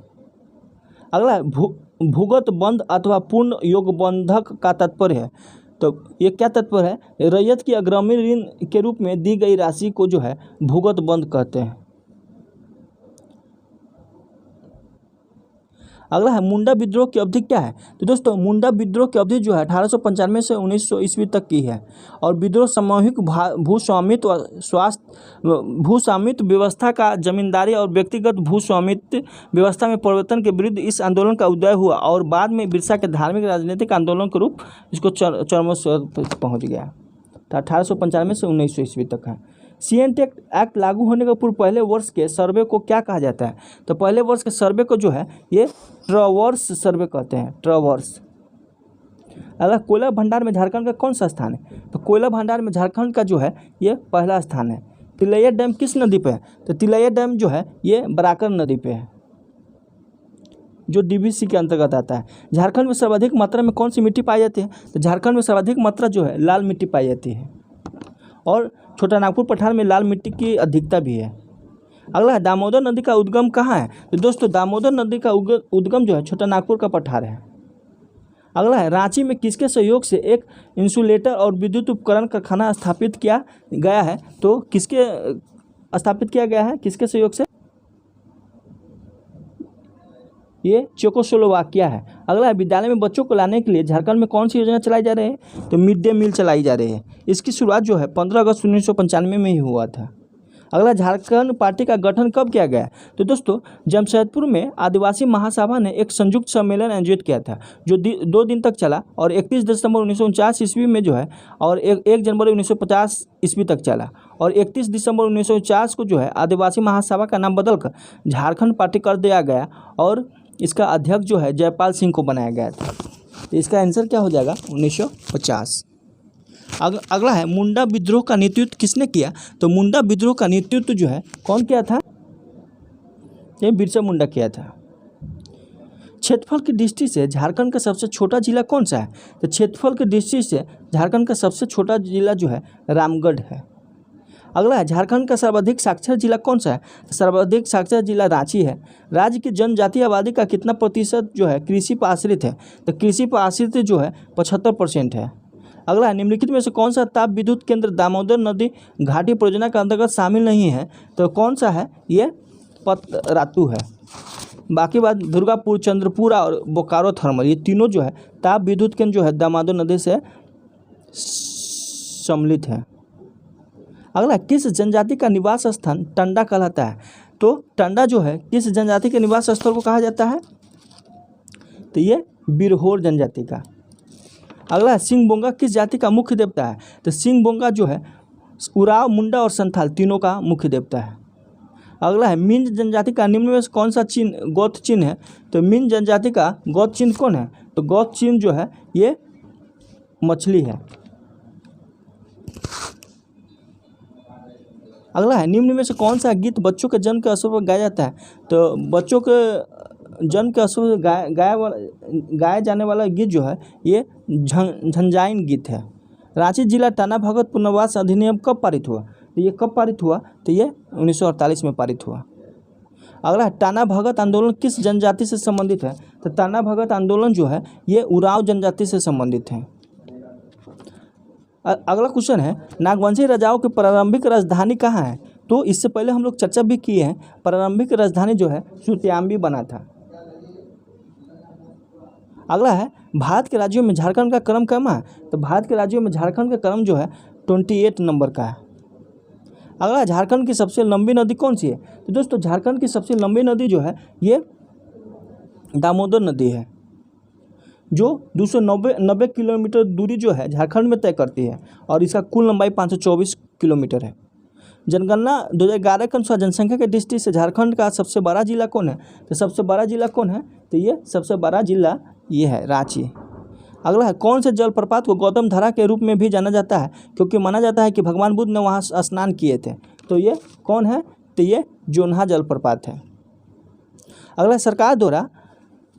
अगला भूगत बंध अथवा पूर्ण योगबंधक का तात्पर्य है। तो ये क्या तात्पर्य है? रैयत की अग्रिम ऋण के रूप में दी गई राशि को जो है भूगत बंध कहते हैं। अगला है मुंडा विद्रोह की अवधि क्या है? तो दोस्तों मुंडा विद्रोह की अवधि जो है 1895 से 1900 ईस्वी तक की है और विद्रोह सामूहिक भूस्वामित्व व्यवस्था का जमींदारी और व्यक्तिगत भूस्वामित्व व्यवस्था में परिवर्तन के विरुद्ध इस आंदोलन का उदय हुआ और बाद में बिरसा के धार्मिक राजनीतिक आंदोलन के रूप इसको चरमोत्कर्ष पर पहुँच गया। तो 1895 से 1900 ईस्वी तक है। CNT एक्ट लागू होने के पूर्व पहले वर्ष के सर्वे को क्या कहा जाता है? तो पहले वर्ष के सर्वे को जो है ये ट्रैवर्स सर्वे कहते हैं, ट्रैवर्स। अगला कोयला भंडार में झारखंड का कौन सा स्थान है? तो कोयला भंडार में झारखंड का जो है ये पहला स्थान है। तिलैया डैम किस नदी पे है? तो तिलैया डैम जो है ये बराकर नदी पे है जो DVC के अंतर्गत आता है। झारखंड में सर्वाधिक मात्रा में कौन सी मिट्टी पाई जाती है? तो झारखंड में सर्वाधिक मात्रा जो है लाल मिट्टी पाई जाती है और छोटा नागपुर पठार में लाल मिट्टी की अधिकता भी है। अगला है दामोदर नदी का उद्गम कहाँ है? तो दोस्तों दामोदर नदी का उद्गम जो है छोटा नागपुर का पठार है। अगला है रांची में किसके सहयोग से एक इंसुलेटर और विद्युत उपकरण कारखाना स्थापित किया गया है? तो किसके स्थापित किया गया है, किसके सहयोग से? ये चेकोस्लोवाकिया है। अगला है विद्यालय में बच्चों को लाने के लिए झारखंड में कौन सी योजना चलाई जा रही है? तो मिड डे मील चलाई जा रही है। इसकी शुरुआत जो है 15 अगस्त 1995 में ही हुआ था। अगला झारखंड पार्टी का गठन कब किया गया? तो दोस्तों जमशेदपुर में आदिवासी महासभा ने एक संयुक्त सम्मेलन आयोजित किया था जो 2 दिन तक चला और 31 दिसंबर 1949 ईस्वी में जो है और 1 जनवरी 1950 ईस्वी तक चला और 31 दिसंबर 1949 को जो है आदिवासी महासभा का नाम बदलकर झारखंड पार्टी कर दिया गया और इसका अध्यक्ष जो है जयपाल सिंह को बनाया गया था। तो इसका आंसर क्या हो जाएगा? 1950। अगला है मुंडा विद्रोह का नेतृत्व किसने किया? तो मुंडा विद्रोह का नेतृत्व जो है कौन किया था? ये बिरसा मुंडा किया था। क्षेत्रफल की दृष्टि से झारखंड का सबसे छोटा जिला कौन सा है? तो क्षेत्रफल की दृष्टि से झारखंड का सबसे छोटा जिला जो है रामगढ़ है। अगला है, झारखंड का सर्वाधिक साक्षर जिला कौन सा है? तो सर्वाधिक साक्षर जिला रांची है। राज्य की जनजातीय आबादी का कितना प्रतिशत जो है कृषि पर आश्रित है? तो कृषि पर आश्रित जो है 75% है। अगला है, निम्नलिखित में से कौन सा ताप विद्युत केंद्र दामोदर नदी घाटी परियोजना के अंतर्गत शामिल नहीं है? तो कौन सा है? ये पतरातू है। बाकी बात दुर्गापुर, चंद्रपुर और बोकारो थर्मल, ये तीनों जो है ताप विद्युत केंद्र जो है दामोदर नदी से सम्मिलित है। अगला, किस जनजाति का निवास स्थान टंडा कहलाता है? तो टंडा जो है किस जनजाति के निवास स्थल को कहा जाता है? तो ये बिरहोर जनजाति का। अगला, सिंह बोंगा किस जाति का मुख्य देवता है? तो सिंह बोंगा जो है उराव, मुंडा और संथाल तीनों का मुख्य देवता है। अगला है, मिंज जनजाति का निम्न में से कौन सा चिन्ह गोत्र चिन्ह है? तो मिंज जनजाति का गोत्र चिन्ह कौन है? तो गोत्र चिन्ह जो है ये मछली है। अगला है, निम्न में से कौन सा गीत बच्चों के जन्म के अवसर पर गाया जाता है? तो बच्चों के जन्म के अवसर पर गाया जाने वाला गीत जो है ये झंझाइन गीत है। रांची जिला टाना भगत पुनर्वास अधिनियम कब पारित हुआ? तो ये कब पारित हुआ? तो ये 1948 में पारित हुआ। अगला है, टाना भगत आंदोलन किस जनजाति से संबंधित है? तो टाना भगत आंदोलन जो है ये उराव जनजाति से संबंधित है। अगला क्वेश्चन है, नागवंशी राजाओं की प्रारंभिक राजधानी कहाँ है? तो इससे पहले हम लोग चर्चा भी किए हैं, प्रारंभिक राजधानी जो है सुतियाम्बी बना था। अगला है, भारत के राज्यों में झारखंड का क्रम कहाँ है? तो भारत के राज्यों में झारखंड का क्रम जो है 28 नंबर का है। अगला, झारखंड की सबसे लंबी नदी कौन सी है? तो दोस्तों झारखंड की सबसे लंबी नदी जो है ये दामोदर नदी है, जो 290 किलोमीटर दूरी जो है झारखंड में तय करती है और इसका कुल लंबाई 524 किलोमीटर है। जनगणना 2011 के अनुसार जनसंख्या के दृष्टि से झारखंड का सबसे बड़ा जिला कौन है? तो सबसे बड़ा जिला कौन है? तो ये सबसे बड़ा जिला ये है रांची। अगला है, कौन से जलप्रपात को गौतम धारा के रूप में भी जाना जाता है, क्योंकि माना जाता है कि भगवान बुद्ध ने वहाँ स्नान किए थे? तो ये कौन है? तो ये जोन्हा जलप्रपात है। अगला, सरकार द्वारा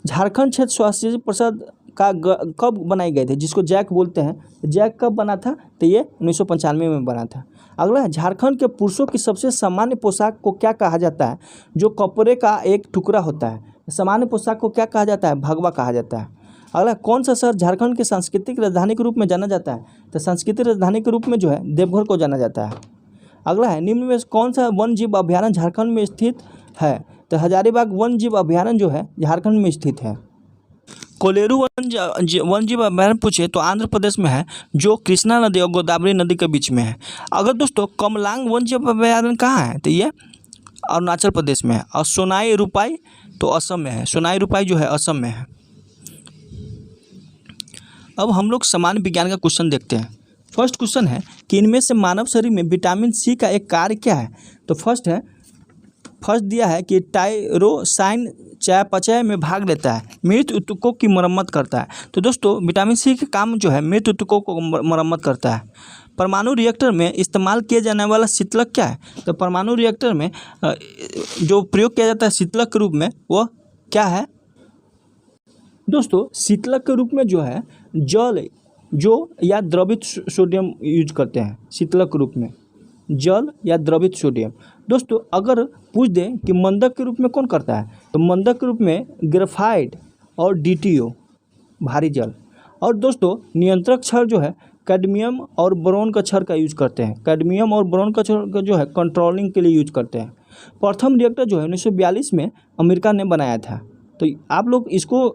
झारखंड क्षेत्र स्वास्थ्य परिषद का कब बनाए गए थे, जिसको जैक बोलते हैं? जैक कब बना था? तो ये 1995 में बना था। अगला है, झारखंड के पुरुषों की सबसे सामान्य पोशाक को क्या कहा जाता है? जो कपड़े का एक टुकड़ा होता है, सामान्य पोशाक को क्या कहा जाता है? भगवा कहा जाता है। अगला, कौन सा शहर झारखंड की सांस्कृतिक राजधानी के रूप में जाना जाता है? तो सांस्कृतिक राजधानी के रूप में जो है देवघर को जाना जाता है। अगला है, निम्न में कौन सा वन जीव अभ्यारण्य झारखंड में स्थित है? तो हजारीबाग वन जीव अभ्यारण्य जो है झारखंड में स्थित है। कोलेरू वन जीव अभ्यारण्य पूछे तो आंध्र प्रदेश में है, जो कृष्णा नदी और गोदावरी नदी के बीच में है। अगर दोस्तों कमलांग वन जीव अभ्यारण्य कहाँ है? तो ये अरुणाचल प्रदेश में है। और सोनाई रूपाई तो असम में है, सोनाई रूपाई जो है असम में है। अब हम लोग सामान्य विज्ञान का क्वेश्चन देखते हैं। फर्स्ट क्वेश्चन है कि इनमें से मानव शरीर में विटामिन सी का एक कार्य क्या है? तो फर्स्ट दिया है कि टायरोसाइन चयापचय में भाग लेता है, मृत ऊतकों की मरम्मत करता है। तो दोस्तों विटामिन सी का काम जो है मृत ऊतकों को मरम्मत करता है। परमाणु रिएक्टर में इस्तेमाल किया जाने वाला शीतलक क्या है? तो परमाणु रिएक्टर में जो प्रयोग किया जाता है शीतलक के रूप में वो क्या है? दोस्तों शीतलक के रूप में जो है जल जो या द्रवित सोडियम यूज करते हैं शीतलक के रूप में, जल या द्रवित सोडियम। दोस्तों अगर पूछ दें कि मंदक के रूप में कौन करता है, तो मंदक के रूप में ग्रेफाइट और DTO भारी जल। और दोस्तों नियंत्रक क्षार जो है कैडमियम और बोरोन का क्षार का यूज करते हैं, कैडमियम और बोरोन का क्षार का जो है कंट्रोलिंग के लिए यूज करते हैं। प्रथम रिएक्टर जो है 1942 में अमेरिका ने बनाया था। तो आप लोग इसको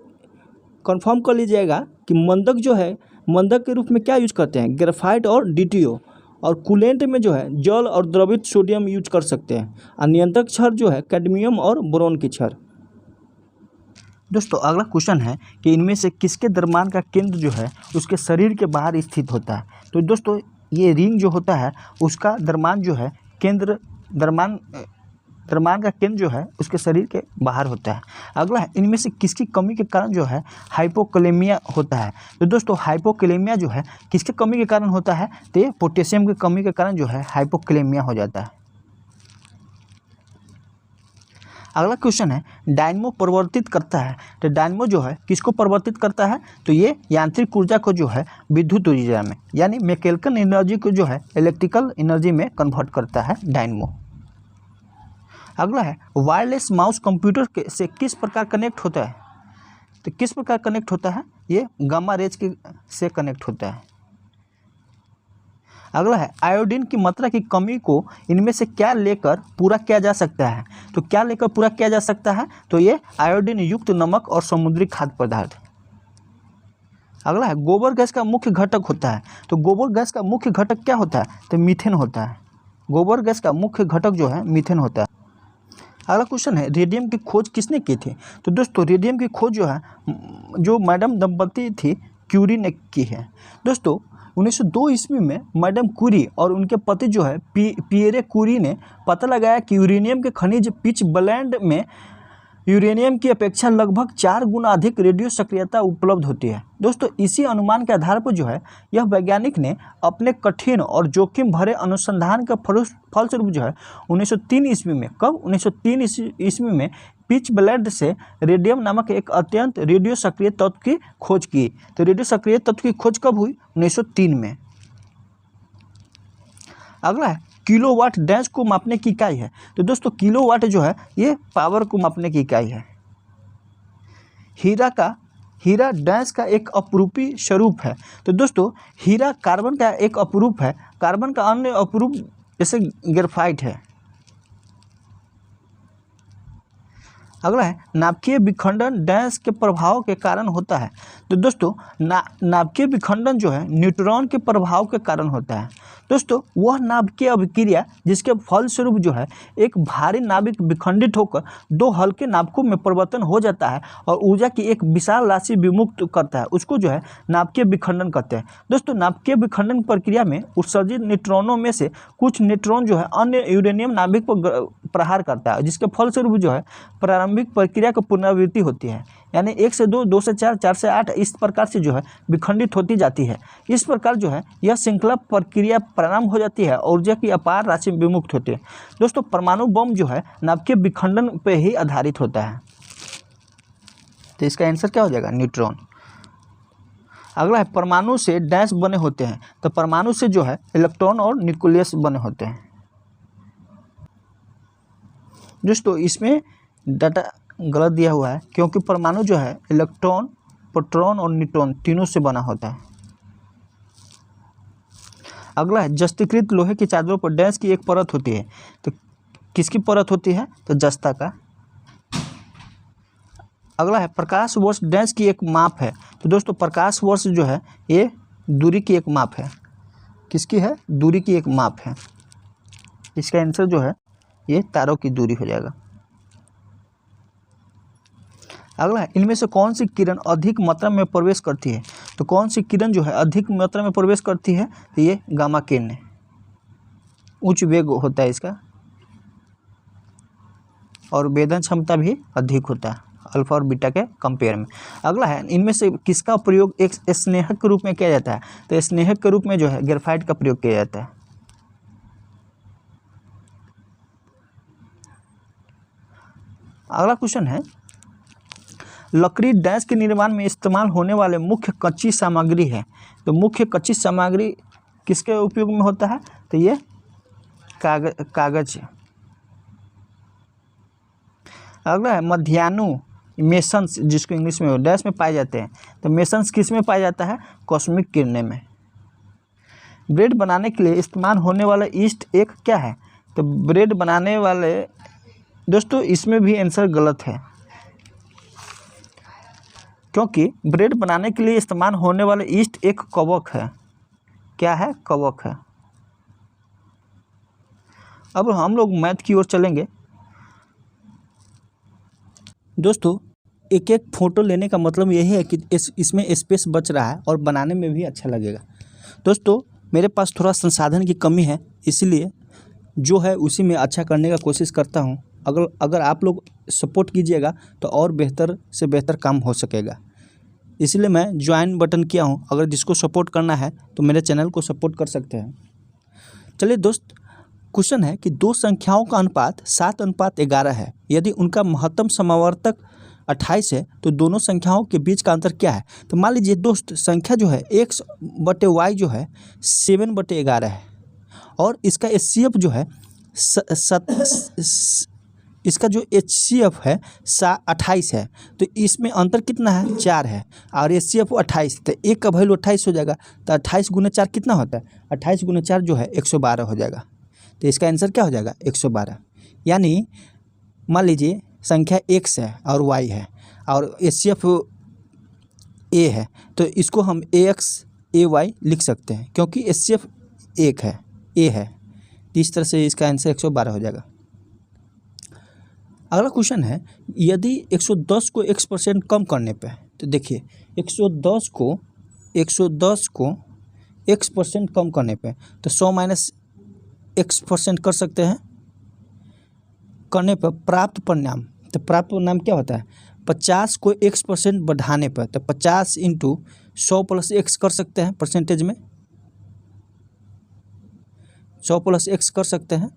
कंफर्म कर लीजिएगा कि मंदक जो है मंदक के रूप में क्या यूज करते हैं? ग्रेफाइट और DTO। और कूलेंट में जो है जल और द्रवित सोडियम यूज कर सकते हैं। और नियंत्रक क्षार जो है कैडमियम और बोरोन की क्षार। दोस्तों अगला क्वेश्चन है कि इनमें से किसके द्रव्यमान का केंद्र जो है उसके शरीर के बाहर स्थित होता है? तो दोस्तों ये रिंग जो होता है उसका द्रव्यमान जो है केंद्र द्रव्यमान का केंद्र जो है उसके शरीर के बाहर होता है। अगला है, इनमें से किसकी कमी के कारण जो है हाइपोकैलेमिया होता है? तो दोस्तों हाइपोकैलेमिया जो है किसके कमी के कारण होता है? तो ये पोटेशियम की कमी के कारण जो है हाइपोकैलेमिया हो जाता है। अगला क्वेश्चन है डायनमो परिवर्तित करता है। तो डायनमो जो है किसको परिवर्तित करता है, तो ये यांत्रिक ऊर्जा को जो है विद्युत ऊर्जा में यानी मैकेनिकल एनर्जी को जो है इलेक्ट्रिकल एनर्जी में कन्वर्ट करता है डायनमो। अगला है वायरलेस माउस कंप्यूटर से किस प्रकार कनेक्ट होता है। तो किस प्रकार कनेक्ट होता है, ये गामा रेज से कनेक्ट होता है। अगला है आयोडीन की मात्रा की कमी को इनमें से क्या लेकर पूरा किया जा सकता है। तो क्या लेकर पूरा किया जा सकता है, तो ये आयोडीन युक्त नमक और समुद्री खाद्य पदार्थ। अगला है गोबर गैस का मुख्य घटक होता है। तो गोबर गैस का मुख्य घटक क्या होता है, तो मीथेन होता है। गोबर गैस का मुख्य घटक जो है मीथेन होता है। अगला क्वेश्चन है रेडियम की खोज किसने की थी। तो दोस्तों रेडियम की खोज जो है जो मैडम दंपति थी क्यूरी ने की है। दोस्तों 1902 ईस्वी में मैडम क्यूरी और उनके पति जो है पियरे क्यूरी ने पता लगाया कि यूरेनियम के खनिज पिच ब्लेंड में यूरेनियम की अपेक्षा लगभग 4 गुना अधिक रेडियो सक्रियता उपलब्ध होती है। दोस्तों इसी अनुमान के आधार पर जो है यह वैज्ञानिक ने अपने कठिन और जोखिम भरे अनुसंधान का फलस्वरूप जो है 1903 ईस्वी में कब 1903 ईस्वी में पिच ब्लेंड से रेडियम नामक एक अत्यंत रेडियो सक्रिय तत्व की खोज की। तो रेडियो सक्रिय तत्व की खोज कब हुई, 1903 में। अगला है किलोवाट डैश को मापने की इकाई है। तो दोस्तों किलोवाट जो है ये पावर को मापने की इकाई है। हीरा डैश का एक अपरूपी स्वरूप है। तो दोस्तों हीरा कार्बन का एक अपरूप है। कार्बन का अन्य अपरूप जैसे ग्रेफाइट है। अगला है नाभिकीय विखंडन डैश के प्रभाव के कारण होता है। तो दोस्तों नाभिकीय विखंडन जो है न्यूट्रॉन के प्रभाव के कारण होता है। दोस्तों वह नाभिकीय अभिक्रिया जिसके फलस्वरूप जो है एक भारी नाभिक विखंडित होकर 2 हल्के नाभिकों में परिवर्तन हो जाता है और ऊर्जा की एक विशाल राशि विमुक्त करता है, उसको जो है नाभिकीय विखंडन कहते हैं। दोस्तों नाभिकीय विखंडन प्रक्रिया में उत्सर्जित न्यूट्रॉनों में से कुछ न्यूट्रॉन जो है अन्य यूरेनियम नाभिक पर प्रहार करता है, जिसके फलस्वरूप जो है प्रारंभिक प्रक्रिया की पुनरावृत्ति होती है, यानी 1 से 2, 2 से 4, 4 से 8 इस प्रकार से जो है विखंडित होती जाती है। इस प्रकार जो है यह श्रृंखला प्रक्रिया प्रारंभ हो जाती है और ऊर्जा की अपार राशि विमुक्त होती है। दोस्तों परमाणु बम जो है नाभिकीय विखंडन पर ही आधारित होता है। तो इसका आंसर क्या हो जाएगा, न्यूट्रॉन। अगला है परमाणु से डैश बने होते हैं। तो परमाणु से जो है इलेक्ट्रॉन और न्यूक्लियस बने होते हैं। दोस्तों इसमें डाटा गलत दिया हुआ है क्योंकि परमाणु जो है इलेक्ट्रॉन, प्रोटॉन और न्यूट्रॉन तीनों से बना होता है। अगला है जस्तीकृत लोहे की चादरों पर डैश की एक परत होती है। तो किसकी परत होती है, तो जस्ता का। अगला है प्रकाश वर्ष डैश की एक माप है। तो दोस्तों प्रकाश वर्ष जो है ये दूरी की एक माप है। किसकी है, दूरी की एक माप है। इसका आंसर जो है ये तारों की दूरी हो जाएगा। अगला है इनमें से कौन सी किरण अधिक मात्रा में प्रवेश करती है। तो कौन सी किरण जो है अधिक मात्रा में प्रवेश करती है, तो ये गामा किरण है। उच्च वेग होता है इसका और वेदन क्षमता भी अधिक होता है अल्फा और बीटा के कंपेयर में। अगला है इनमें से किसका प्रयोग एक स्नेहक के रूप में किया जाता है। तो स्नेहक के रूप में जो है ग्रेफाइट का प्रयोग किया जाता है। अगला क्वेश्चन है लकड़ी डैश के निर्माण में इस्तेमाल होने वाले मुख्य कच्ची सामग्री है। तो मुख्य कच्ची सामग्री किसके उपयोग में होता है, तो ये कागज। अगला है मध्याह्नु मेसन्स जिसको इंग्लिश में डैश में पाए जाते हैं। तो मेसन्स किस में पाया जाता है, कॉस्मिक किरणें में। ब्रेड बनाने के लिए इस्तेमाल होने वाला ईस्ट एक क्या है। तो ब्रेड बनाने वाले दोस्तों इसमें भी आंसर गलत है क्योंकि ब्रेड बनाने के लिए इस्तेमाल होने वाले ईस्ट एक कवक है। क्या है, कवक है। अब हम लोग मैथ की ओर चलेंगे। दोस्तों एक एक फ़ोटो लेने का मतलब यही है कि इसमें स्पेस बच रहा है और बनाने में भी अच्छा लगेगा। दोस्तों मेरे पास थोड़ा संसाधन की कमी है, इसलिए जो है उसी में अच्छा करने का कोशिश करता हूँ। अगर आप लोग सपोर्ट कीजिएगा तो और बेहतर से बेहतर काम हो सकेगा। इसलिए मैं ज्वाइन बटन किया हूँ। अगर जिसको सपोर्ट करना है तो मेरे चैनल को सपोर्ट कर सकते हैं। चलिए दोस्त, क्वेश्चन है कि दो संख्याओं का अनुपात 7:11 है। यदि उनका महत्तम समावर्तक 28 है तो दोनों संख्याओं के बीच का अंतर क्या है। तो मान लीजिए दोस्त, संख्या जो है x/y जो है 7/11 है और इसका HCF जो है इसका जो HCF है 28 है। तो इसमें अंतर कितना है, 4 है और HCF 28, तो एक का वैल्यू 28 हो जाएगा। तो 28 × 4 कितना होता है, 28 × 4 जो है 112 हो जाएगा। तो इसका आंसर क्या हो जाएगा, 112। यानी मान लीजिए संख्या x है और y है और HCF a है, तो इसको हम ax ay लिख सकते हैं क्योंकि HCF 1 है, a है। तो इस तरह से इसका आंसर 112 हो जाएगा। अगला क्वेश्चन है, यदि 110 को x% कम करने पे, तो देखिए 110 को x% कम करने पे तो 100 - x% कर सकते हैं। करने पर प्राप्त परिणाम, तो प्राप्त परिणाम क्या होता है, 50 को x% बढ़ाने पर, तो 50 × 100 + x कर सकते हैं। परसेंटेज में 100 + x कर सकते हैं।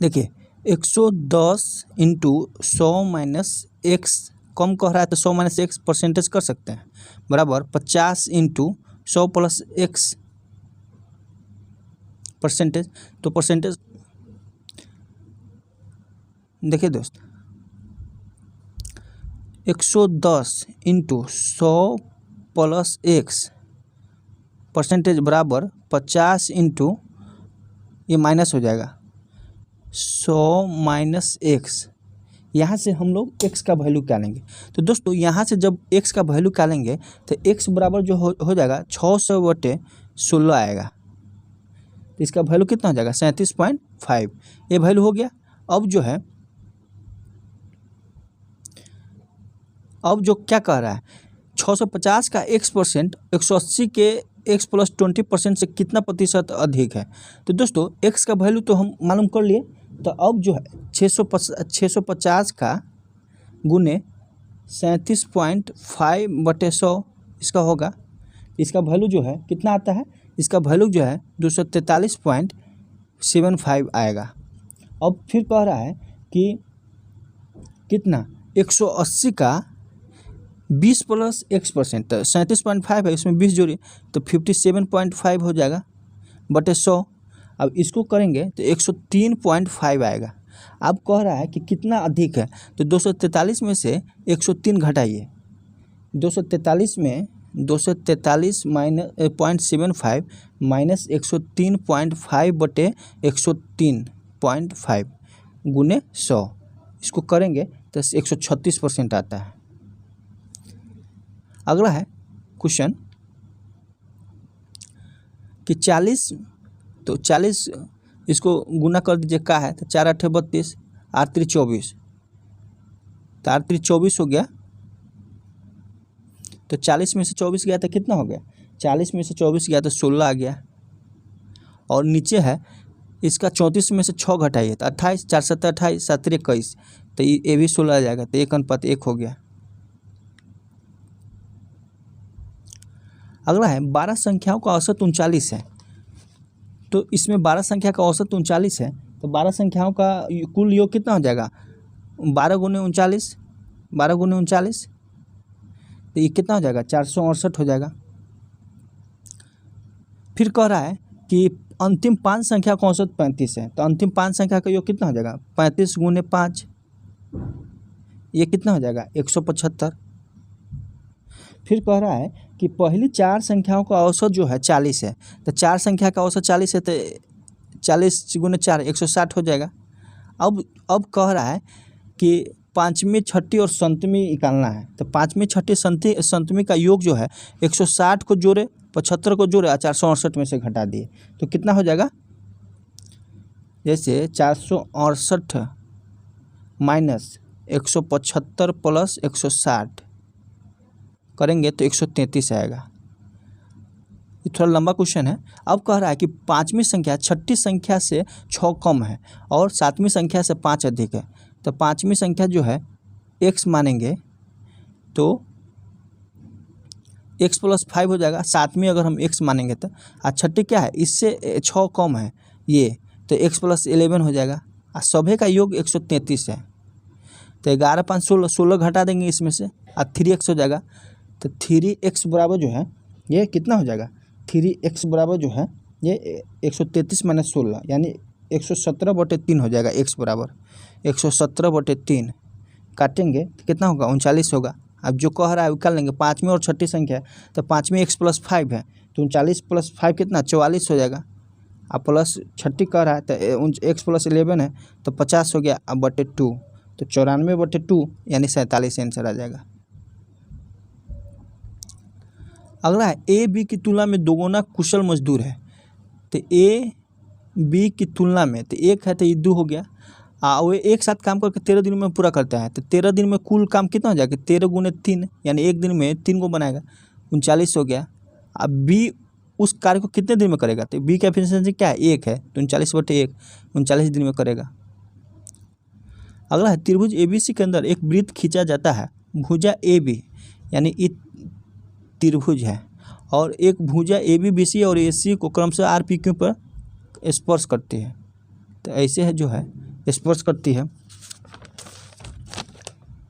देखिए 110 × 100 - x कम कह रहा है तो 100 - x परसेंटेज कर सकते हैं, बराबर 50 × 100 + x परसेंटेज। तो परसेंटेज देखिए दोस्त, 110 × 100 + x परसेंटेज बराबर 50 × ये माइनस हो जाएगा 100 - x। यहाँ से हम लोग x का वैल्यू क्या लेंगे। तो दोस्तों यहाँ से जब x का वैल्यू क्या लेंगे तो x बराबर जो हो जाएगा 600/16 आएगा। तो इसका वैल्यू कितना हो जाएगा, 37.5। ये वैल्यू हो गया। अब जो क्या कह रहा है, 650 का x% 180 के x + 20% से कितना प्रतिशत अधिक है। तो दोस्तों x का वैल्यू तो हम मालूम कर लिए। तो अब जो है 650 का गुने 37.5/100 इसका होगा। इसका वैल्यू जो है कितना आता है, इसका वैल्यू जो है 243.75 आएगा। अब फिर कह रहा है कि कितना, 180 का 20 + x%, तो 37.5 है, इसमें 20 जोड़िए तो 57.5 हो जाएगा बटे 100। अब इसको करेंगे तो 103.5 आएगा। अब कह रहा है कि कितना अधिक है, तो 243 में से 103 घटाइए। 243 में 243.75 माइनस 103.5 बटे 103.5 गुने 100, इसको करेंगे तो 136% आता है। अगला है क्वेश्चन कि 40, तो 40 इसको गुना कर दीजिए, का है तो 4 × 8 = 32, 8 × 3 = 24, तो 8 × 3 = 24 हो गया। तो 40 में से 24 गया तो कितना हो गया, 40 में से 24 गया तो 16 आ गया। और नीचे है इसका 34 में से 6 घटाइए तो 28, 4 × 7 = 28, 7 × 3 = 21, तो ये भी 16 आ जाएगा। तो 1:1 हो गया। अगला है 12 संख्याओं का औसत 39 है। तो इसमें 12 संख्या का औसत 39 है, तो 12 संख्याओं का कुल योग कितना हो जाएगा, 12 × 39, 12 × 39, तो ये कितना हो जाएगा, 468 हो जाएगा। फिर कह रहा है कि अंतिम 5 संख्या का औसत 35 है, तो अंतिम 5 संख्या का योग कितना हो जाएगा, 35 × 5, ये कितना हो जाएगा, 175। फिर कह रहा है कि पहली 4 संख्याओं का औसत जो है 40 है, तो 4 संख्या का औसत 40 है, तो 40 × 4 160 हो जाएगा। अब कह रहा है कि 5वीं, 6ठी और 7वीं निकालना है, तो 5वीं, 6ठी, 7वीं का योग जो है 160 को जोड़े, 75 को जोड़े और 468 में से घटा दिए, तो कितना हो जाएगा, जैसे 468 माइनस 175 प्लस 160 करेंगे तो 133 आएगा। ये थोड़ा लंबा क्वेश्चन है। अब कह रहा है कि 5वीं संख्या 6ठी संख्या से 6 कम है और 7वीं संख्या से 5 अधिक है। तो 5वीं संख्या जो है x मानेंगे तो x+5 हो जाएगा, 7 में अगर हम x मानेंगे तो, और छठी क्या है, इससे 6 कम है ये, तो x+11 हो जाएगा, और सभी का योग 133 है, तो 11 5 16, 16 घटा देंगे इसमें से, और 3x हो जाएगा, तो 3x बराबर जो है ये कितना हो जाएगा, 3x बराबर जो है ये 133 - 16 यानी 117/3 हो जाएगा। x बराबर 117/3 काटेंगे तो कितना होगा, 39 होगा। अब जो कह रहा है निकाल लेंगे, पाँचवीं और छठी संख्या है, तो पाँचवीं x+5 है, तो 39 + 5 कितना, 44 हो जाएगा। अब प्लस छठी कह रहा है तो x+11 है, तो 50 हो गया, अब बटे 2, तो 94/2 यानी 47 आंसर आ जाएगा। अगला है ए बी की तुलना में दोगुना कुशल मजदूर है, तो ए बी की तुलना में, तो एक है तो ये 2 हो गया, वो एक साथ काम करके 13 दिन में पूरा करता है, तो 13 दिन में कुल काम कितना हो जाएगा, 13 × 3 यानी एक दिन में 3 को बनाएगा, 39 हो गया। अब बी उस कार्य को कितने दिन में करेगा, तो बी का एफिशिएंसी क्या है, 1 है, तो 39/1 39 दिन में करेगा। अगला है त्रिभुज ABC के अंदर एक वृत्त खींचा जाता है, भुजा AB यानी ये त्रिभुज है, और एक भुजा AB BC और AC को क्रमशः RPQ पर स्पर्श करती है, तो ऐसे है जो है स्पर्श करती है।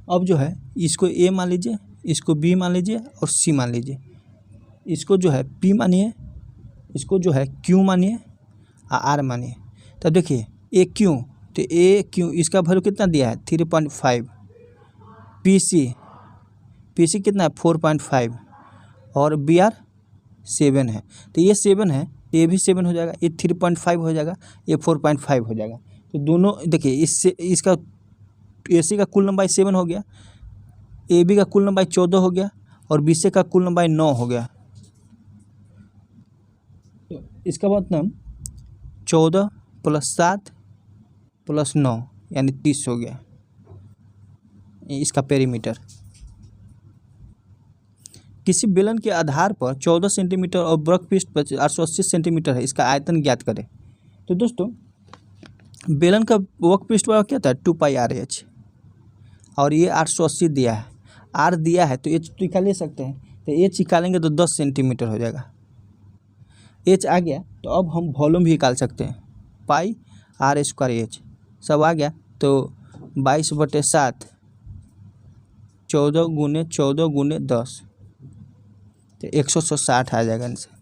अब जो है इसको A मान लीजिए, इसको B मान लीजिए और C मान लीजिए, इसको जो है P मानिए, इसको जो है Q मानिए और R मानिए। तब देखिए AQ, तो AQ इसका वैल्यू कितना दिया है, 3.5, PC कितना है, 4.5, और BR 7 है, तो ये 7 है, ये भी 7 हो जाएगा, ये 3.5 हो जाएगा, ये 4.5 हो जाएगा। तो दोनों देखिए, इससे इसका AC का कुल लंबाई 7 हो गया, AB का कुल लंबाई 14 हो गया, और BC का कुल लंबाई 9 हो गया। तो इसका मतलब 14 + 7 + 9 यानी 30 हो गया इसका पेरीमीटर। किसी बेलन के आधार पर 14 सेंटीमीटर और वर्कपीस पर 880 सेंटीमीटर है, इसका आयतन ज्ञात करें। तो दोस्तों बेलन का वर्कपीस पर क्या था, 2πRH, और ये 880 दिया है, R दिया है, तो H निकाल ले सकते हैं, तो H निकालेंगे तो 10 सेंटीमीटर हो जाएगा। H आ गया तो अब हम वॉल्यूम भी निकाल सकते हैं, πr²H सब आ गया, तो 22/7 14 × 14 × 10, तो 160 आ जाएगा इनसे।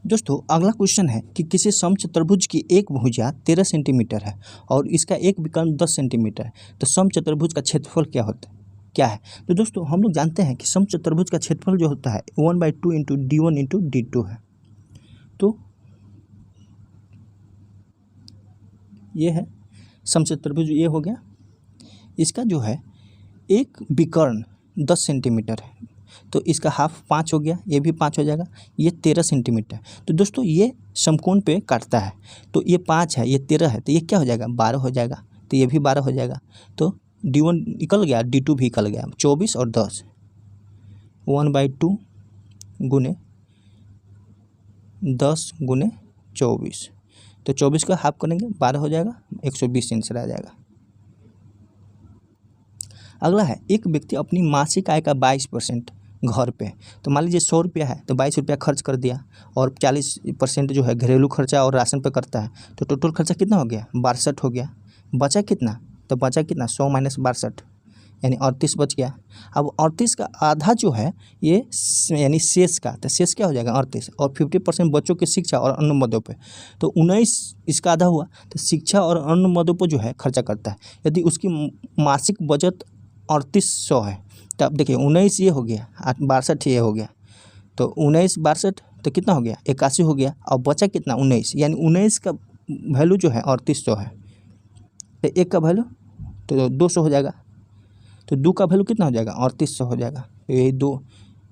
दोस्तों अगला क्वेश्चन है कि किसी समचतुर्भुज की एक भुजा 13 सेंटीमीटर है और इसका एक विकर्ण 10 सेंटीमीटर है, तो समचतुर्भुज का क्षेत्रफल क्या है। तो दोस्तों हम लोग जानते हैं कि समचतुर्भुज का क्षेत्रफल जो होता है 1/2 × D1 × D2 है। तो ये है समचतुर्भुज, ये हो गया। इसका जो है एक विकर्ण 10 सेंटीमीटर है, तो इसका हाफ 5 हो गया, ये भी 5 हो जाएगा, ये 13 सेंटीमीटर। तो दोस्तों ये समकोण पे काटता है, तो ये 5 है, ये 13 है, तो ये क्या हो जाएगा, 12 हो जाएगा, तो ये भी 12 हो जाएगा, तो D1 निकल गया, D2 भी निकल गया, 24 और 10, 1/2 × 10 × 24, तो 24 का हाफ करेंगे 12 हो जाएगा, 120 आंसर आ जाएगा। अगला है एक व्यक्ति अपनी मासिक आय का 22% घर पे, तो मान लीजिए 100 रुपया है, तो 22 रुपया खर्च कर दिया, और 40% जो है घरेलू खर्चा और राशन पे करता है, तो टोटल खर्चा कितना हो गया, 62 हो गया। बचा कितना, तो बचा कितना, 100 - 62 यानी 38 बच गया। अब 38 का आधा जो है ये यानी शेष का, तो शेष क्या हो जाएगा 38, और 50% बच्चों की शिक्षा और अन्य मदों पे, तो 19 इसका आधा हुआ, तो शिक्षा और अन्य मदों पर जो है खर्चा करता है। यदि उसकी मासिक बचत 3800 है, तो अब देखिए 19 ये हो गया, 62 ये हो गया, तो 19 62 तो कितना हो गया, 81 हो गया, और बचा कितना 19, यानी 19 का वैल्यू जो है 3800 है, तो एक का वैल्यू तो 200 हो जाएगा, तो 2 का वैल्यू कितना हो जाएगा 3800 हो जाएगा। तो यही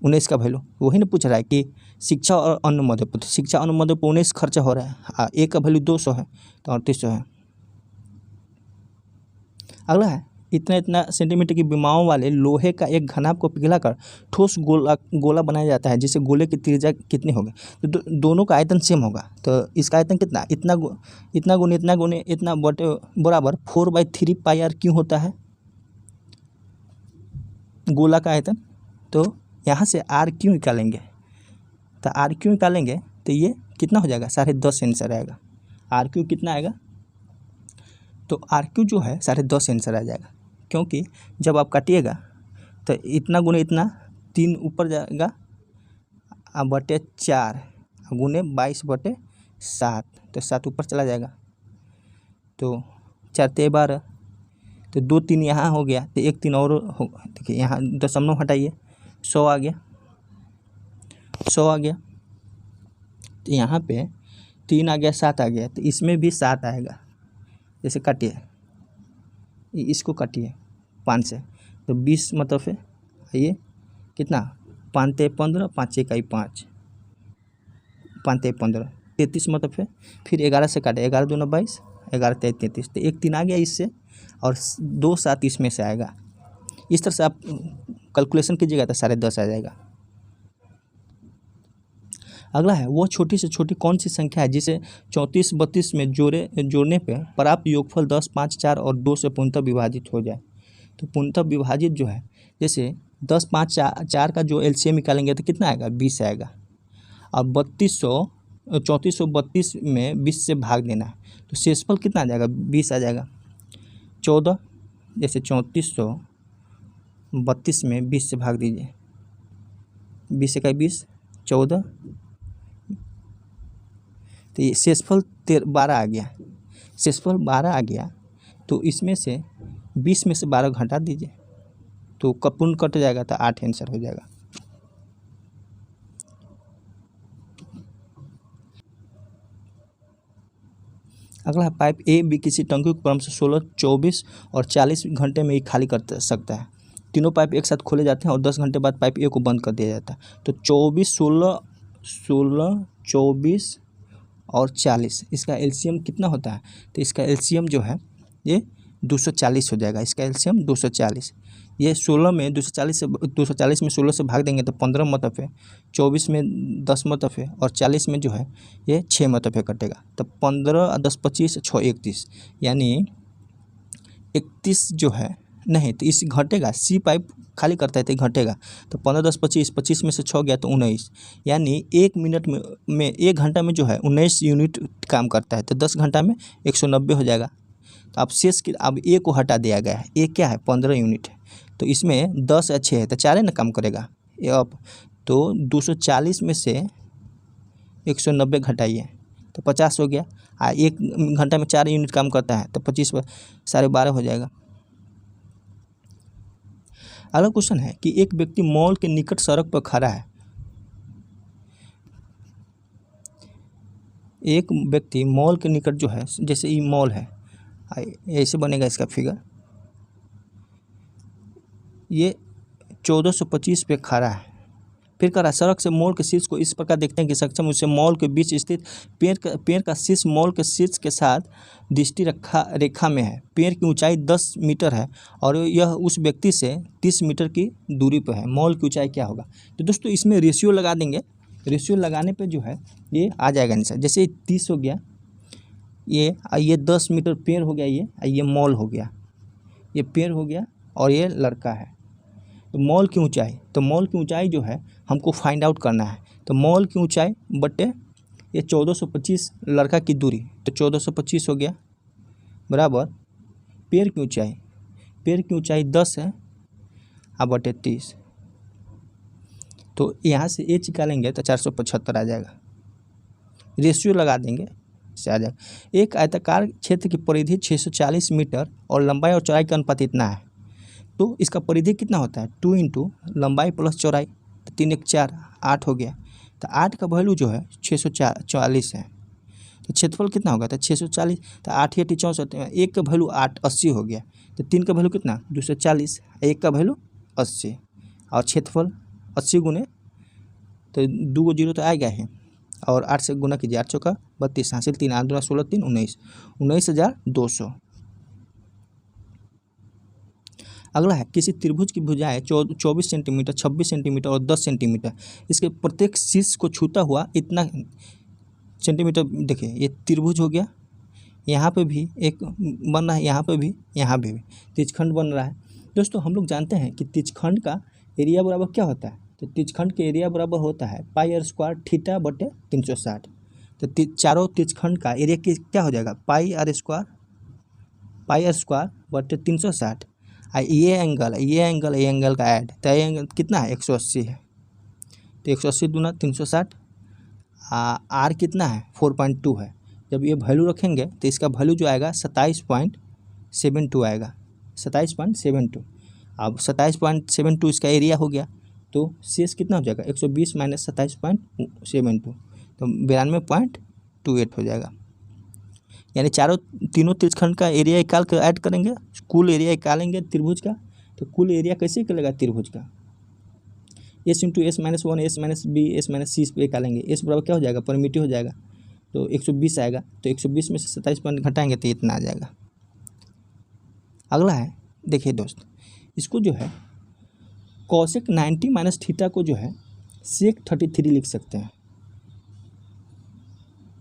19 का वैल्यू वही ना पूछ रहा है कि शिक्षा और अन्य मदों पर, तो शिक्षा अन्य मदों पर 19 खर्चा हो रहा है, एक का वैल्यू 200 है, तो 3800 है। अगला है इतना सेंटीमीटर की विमाओं वाले लोहे का एक घनाभ को पिघलाकर ठोस गोला बनाया जाता है, जिससे गोले की त्रिज्या कितनी होगी। तो दोनों का आयतन सेम होगा, तो इसका आयतन कितना, इतना गुने इतना बराबर 4/3 πr क्यों होता है गोला का आयतन, तो यहाँ से आर क्यू निकालेंगे, तो आर क्यू निकालेंगे तो ये कितना हो जाएगा, 10.5 आंसर आएगा। आर क्यू कितना आएगा, तो आर क्यू जो है 10.5 आंसर आ जाएगा, क्योंकि जब आप काटिएगा तो इतना गुने इतना 3 ऊपर जाएगा बटे 4 गुने 22/7, तो 7 ऊपर चला जाएगा, तो 4 × 12, तो 2 3 यहाँ हो गया, तो 1 3 और हो, देखिए यहाँ दशमलव हटाइए, 100 आ गया, 100 आ गया, तो यहाँ पे 3 आ गया, 7 आ गया, तो इसमें भी 7 आएगा। जैसे काटिए, इसको काटिए 5 से, तो 20 मतलब है ये कितना, 5 × 15, 5 × 1 = 5, 5 × 15 33 मतलब है। फिर 11 से काटे, 11 दूना 22, 11 × 3 33, तो 1 3 आ गया इससे, और 2 7 इसमें से आएगा। इस तरह से आप कैलकुलेशन कीजिएगा तो 10.5 आ जाएगा। अगला है, वो छोटी से छोटी कौन सी संख्या है जिसे 34 32 में जोड़ने पे प्राप्त योगफल 10 5 4 और 2 से पूर्णतः विभाजित हो जाए। तो पूर्णतः विभाजित जो है, जैसे 10 5 4 का जो एलसीएम निकालेंगे तो कितना आएगा, 20 आएगा। अब 3432 में 20 से भाग देना है, तो शेषफल कितना आ जाएगा, 20 आ जाएगा। 14, जैसे 3432 में 20 से भाग दीजिए, 20 × 20 14, तो ये शेषफल 12 आ गया। शेषफल 12 आ गया, तो इसमें से 20 में से 12 घटा दीजिए, तो पूर्ण कट जाएगा, तो 8 आंसर हो जाएगा। अगला पाइप ए बी किसी टंकी को क्रम से 16 24 और 40 घंटे में ही खाली कर सकता है। तीनों पाइप एक साथ खोले जाते हैं और 10 घंटे बाद पाइप ए को बंद कर दिया जाता है। तो 24 16 24 और 40, इसका एलसीएम कितना होता है, तो इसका एलसीएम जो है ये 240 हो जाएगा। इसका एलसीएम 240, ये 16 में 240 में 16 से भाग देंगे तो 15 मतलब है, 24 में 10 मतलब है, और 40 में जो है ये 6 मतलब है कटेगा। तो 15 10 25 6 31, यानी 31 जो है नहीं, तो इस घटेगा, सी पाइप खाली करता है तो घटेगा, तो 15 10 25 25 में से 6 गया तो 19, यानी 1 मिनट में 1 घंटा में जो है 19 यूनिट काम करता है, तो 10 घंटा में 190 हो जाएगा। तो अब शेष की अब ए को हटा दिया गया है, ए क्या है 15 यूनिट है, तो इसमें 10 या 6 है तो 4 ना काम करेगा ये। अब तो 240 में से 190 घटाइए तो 50 हो गया। 1 घंटा में 4 यूनिट काम करता है, तो 25 पर 12.5 हो जाएगा। अगला क्वेश्चन है कि एक व्यक्ति मॉल के निकट सड़क पर खड़ा है। एक व्यक्ति मॉल के निकट जो है, जैसे ये मॉल है, ऐसे बनेगा इसका फिगर, ये 1425 पे खड़ा है। फिर कह रहा है सड़क से मॉल के शीर्ष को इस प्रकार देखते हैं कि सक्षम उसे मॉल के बीच स्थित पेड़ का शीर्ष मॉल के शीर्ष के साथ दृष्टि रेखा में है। पेड़ की ऊंचाई 10 मीटर है और यह उस व्यक्ति से 30 मीटर की दूरी पर है। मॉल की ऊंचाई क्या होगा, तो दोस्तों इसमें रेशियो लगा देंगे। रेशियो लगाने पे जो है ये आ जाएगा आंसर। जैसे 30 हो गया, ये 10 मीटर पेड़ हो गया, ये मॉल हो गया, ये पेड़ हो गया और ये लड़का है। तो मॉल की ऊंचाई, तो मॉल की ऊंचाई जो है हमको फाइंड आउट करना है। तो मॉल की ऊंचाई बटे ये 1425 लड़का की दूरी, तो 1425 हो गया बराबर पेड़ की ऊंचाई 10 है अब बटे 30, तो यहाँ से एच निकालेंगे तो 475 आ जाएगा। रेशियो लगा देंगे से आ जाएगा। एक आयताकार क्षेत्र की परिधि 640 मीटर और लंबाई और चौड़ाई का अनुपात इतना है, तो इसका परिधि कितना होता है 2 × लंबाई प्लस चौड़ाई, तो 3 × 4 8 हो गया। तो 8 का वैल्यू जो है 640 है, तो क्षेत्रफल कितना होगा, तो 640, तो 8 × 8 = 64, 1 का वैल्यू 8 80 हो गया। तो 3 का वैल्यू कितना 240, 1 का वैल्यू 80, और क्षेत्रफल 80 गुने, तो 2 0 तो आएगा ही, और 8 से गुना कीजिए, 8 चौका 32 हासिल 3 8 2 16 3 19 19,200। अगला है किसी त्रिभुज की भुजाएं 24 सेंटीमीटर 26 सेंटीमीटर और 10 सेंटीमीटर, इसके प्रत्येक शीर्ष को छूता हुआ इतना सेंटीमीटर। देखिए ये त्रिभुज हो गया, यहाँ पे भी एक बन रहा है, यहाँ पे भी त्रिज्यखंड बन रहा है। दोस्तों हम लोग जानते हैं कि त्रिज्यखंड का एरिया बराबर क्या होता है, तो त्रिज्यखंड के एरिया बराबर होता है पाई आर स्क्वायर थीटा बटे 360। तो चारों त्रिज्यखंड का एरिया क्या हो जाएगा, पाई आर स्क्वायर बटे 360। ये एंगल का ऐड, तो ये एंगल कितना है 180 है, तो 180 दूना 360। आर कितना है 4.2 है। जब ये वैल्यू रखेंगे तो इसका वैल्यू जो आएगा 27.72 आएगा, 27.72। अब 27.72 इसका एरिया हो गया, तो शेष कितना हो जाएगा 120 माइनस 27.72, तो 92.28 हो जाएगा। यानी तीनों त्रिज्यखंड का एरिया निकाल कर ऐड करेंगे, कुल एरिया निकालेंगे त्रिभुज का। तो कुल एरिया कैसे निकलेगा त्रिभुज का, S into S minus 1 S minus B S minus C पे निकालेंगे। एस बराबर क्या हो जाएगा, परमिटिव हो जाएगा, तो 120 आएगा। तो 120 में से 27 पॉइंट घटाएंगे तो इतना आ जाएगा। अगला है, देखिए दोस्त, इसको जो है कॉसेक 90 माइनस थीटा को जो है सेक 33 लिख सकते हैं।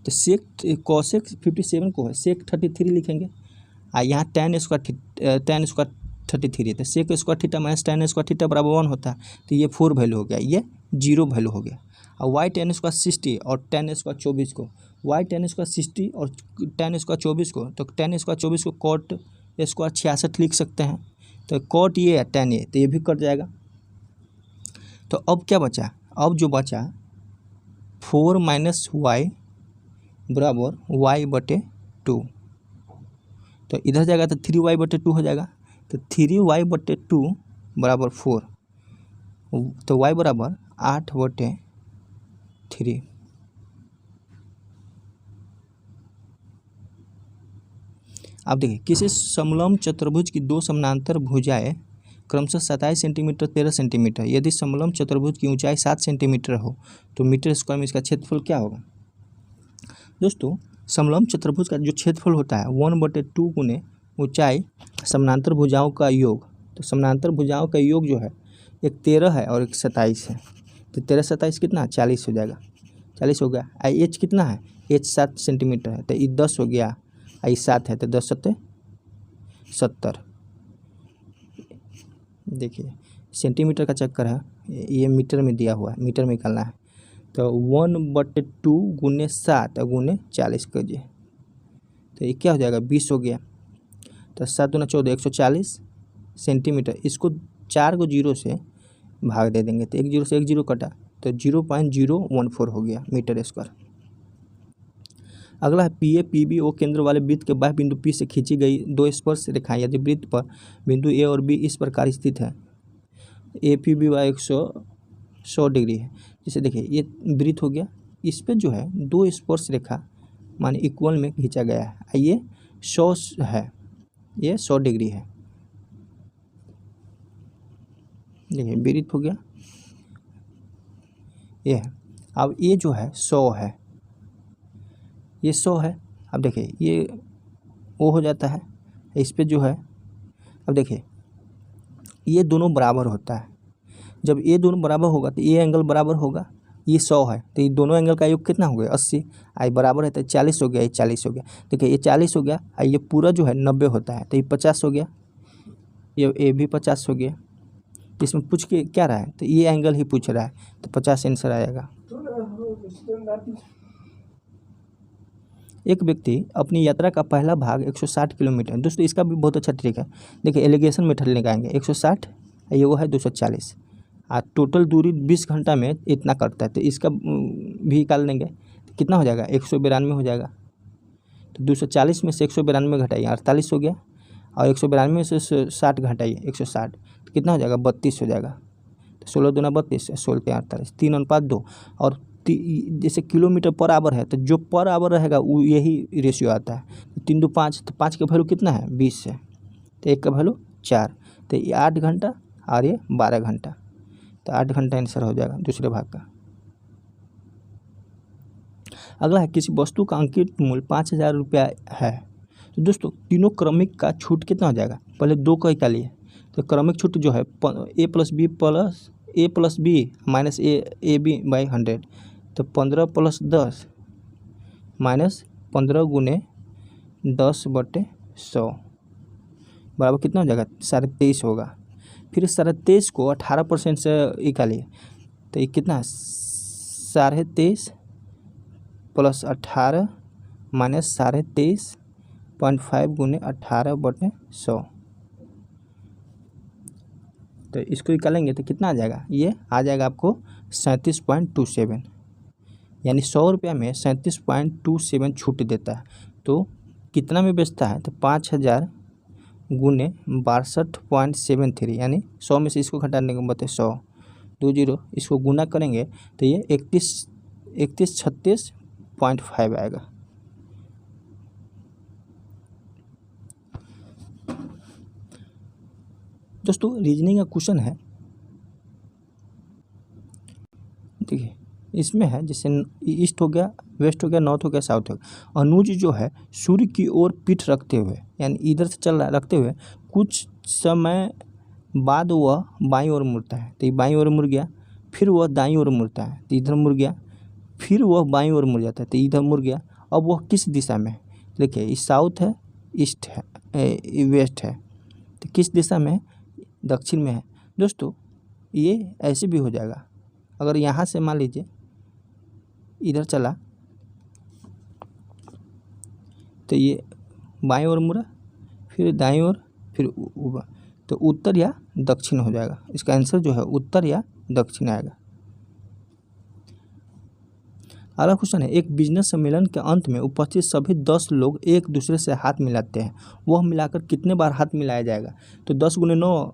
तो कॉसेक 57 को है सेक 33 लिखेंगे। यहाँ टेन स्क्वायर 33 है, तो sec square theta minus ten square theta बराबर 1 होता है, तो ये 4 वैल्यू हो गया, ये 0 वैल्यू हो गया। और वाई टेन स्क्वायर 60 और टेन स्क्वायर 24 को, वाई टेन स्क्वायर 60 और टेन स्क्वायर 24 को, तो टेन स्क्वायर 24 को कॉट स्क्वायर 66 लिख सकते हैं। तो कॉट ये है टेन ये, तो ये भी कट जाएगा। तो अब क्या बचा, अब जो बचा 4 माइनस वाई बराबर वाई बटे 2, तो इधर जाएगा तो 3y बटे 2 हो जाएगा। तो 3y बटे 2 बराबर 4, तो y बराबर 8 बटे 3। अब देखिए, किसी समलंब चतुर्भुज की दो समानांतर भुजाएं क्रमशः 27 सेंटीमीटर 13 सेंटीमीटर, यदि समलंब चतुर्भुज की ऊंचाई 7 सेंटीमीटर हो तो मीटर स्क्वायर में इसका क्षेत्रफल क्या होगा। दोस्तों, समलंब चतुर्भुज का जो क्षेत्रफल होता है 1/2 गुने ऊंचाई समानांतर भुजाओं का योग। तो समानांतर भुजाओं का योग जो है एक 13 है और एक 27 है, तो 13 27 कितना 40 हो जाएगा, 40 हो गया। एच कितना है, एच 7 सेंटीमीटर है, तो ये 10 हो गया, आई 7 है, तो 10 7 70। देखिए सेंटीमीटर का चक्कर है, ये मीटर में दिया हुआ है, मीटर में निकालना है। तो 1/2 गुने 7 गुने 40 कीजिए, तो ये क्या हो जाएगा 20 हो गया। तो 7 दूना 14 140 सेंटीमीटर। इसको 4 को 0 से भाग दे देंगे, तो 1 0 से 1 0 कटा, तो 0.014 हो गया मीटर स्क्वायर। अगला है P A P B O केंद्र वाले वृत्त के बाह्य बिंदु पी से खींची गई दो स्पर्श रेखाएं यदि वृत्त पर बिंदु ए और बी इस प्रकार स्थित है, A P B Y 100 degree है। जैसे देखिए ये वृत्त हो गया, इस पे जो है दो स्पर्श रेखा माने इक्वल में खींचा गया है, ये 100 है, ये 100 डिग्री है। देखिए वृत्त हो गया ये है। अब ये जो है 100 है, ये 100 है। अब देखिए ये वो हो जाता है, इस पे जो है, अब देखिए ये दोनों बराबर होता है। जब ये दोनों बराबर होगा तो ये एंगल बराबर होगा, ये 100 है, तो ये दोनों एंगल का योग कितना हो गया 80, आई बराबर है, तो 40 हो गया, ये 40 हो गया। देखिए ये 40 हो गया, ये पूरा जो है 90 होता है, तो ये 50 हो गया, ये भी 50 हो गया। इसमें पूछ के क्या रहा है, तो ये एंगल ही पूछ रहा है, तो 50 आंसर आएगा। एक व्यक्ति अपनी यात्रा का पहला भाग 160 किलोमीटर, दोस्तों इसका भी बहुत अच्छा ट्रिक है। देखिए एलिगेशन मेथड लगाएंगे, 160 ये वो है 240, टोटल दूरी 20 घंटा में इतना करता है, तो इसका भी निकाल लेंगे, तो कितना हो जाएगा 192 हो जाएगा। तो 240 में से 192 घटाइए 48 हो गया, और 192 में से 60 घटाइए 160, तो कितना हो जाएगा 32 हो जाएगा। तो 16 दूना 32, 16 48, 3:2। और जैसे किलोमीटर पर आवर है, तो जो पर आवर रहेगा वो यही रेशियो आता है। तो 3 2 5, तो 5 का वैल्यू कितना है 20 है, तो 1 का वैल्यू 4, तो ये 8 घंटा और ये 12 घंटा, तो 8 घंटा आंसर हो जाएगा दूसरे भाग का। अगला है किसी वस्तु का अंकित मूल्य 5000 रुपया है, तो दोस्तों तीनों क्रमिक का छूट कितना हो जाएगा, पहले 2 का निकालिए। तो क्रमिक छूट जो है A plus B minus A B by 100, तो 15 + 10 माइनस 15 गुने 10/100 बराबर कितना हो जाएगा 23.5 होगा। फिर 23.5 को 18% से निकालिए, तो ये कितना है 23.5 प्लस 18 माइनस 23.5 गुने 18/100। तो इसको निकालेंगे तो कितना आ जाएगा, ये आ जाएगा आपको 37.27, यानी 100 रुपया में 37.27 छूट देता है। तो कितना में बेचता है, तो 5000 गुने 62.73, यानी 100 में से इसको घटाने के बाद 100 20 इसको गुना करेंगे तो ये 36.5 आएगा। दोस्तों रीजनिंग का क्वेश्चन है, देखिए इसमें है जैसे ईस्ट हो गया, वेस्ट हो गया, नॉर्थ हो गया, साउथ हो गया। अनुज जो है सूर्य की ओर पीठ रखते हुए, यानी इधर से चल रहा रखते हुए कुछ समय बाद वह बाईं ओर मुड़ता है, तो ये बाईं ओर मुड़ गया, फिर वह दाईं ओर मुड़ता है तो इधर मुड़ गया, फिर वह बाईं ओर मुड़ जाता है तो इधर मुड़ गया। अब वह किस दिशा में है, देखिए ये साउथ है, ईस्ट है, वेस्ट है, तो किस दिशा में है, दक्षिण में है। दोस्तों ये ऐसे भी हो जाएगा, अगर यहाँ से मान लीजिए इधर चला तो ये बाईं ओर मुड़ा, फिर दाईं ओर, फिर ऊपर, तो उत्तर या दक्षिण हो जाएगा। इसका आंसर जो है उत्तर या दक्षिण आएगा। अगला क्वेश्चन है, एक बिजनेस सम्मेलन के अंत में उपस्थित सभी 10 लोग एक दूसरे से हाथ मिलाते हैं, वह मिलाकर कितने बार हाथ मिलाया जाएगा। तो 10 गुने 9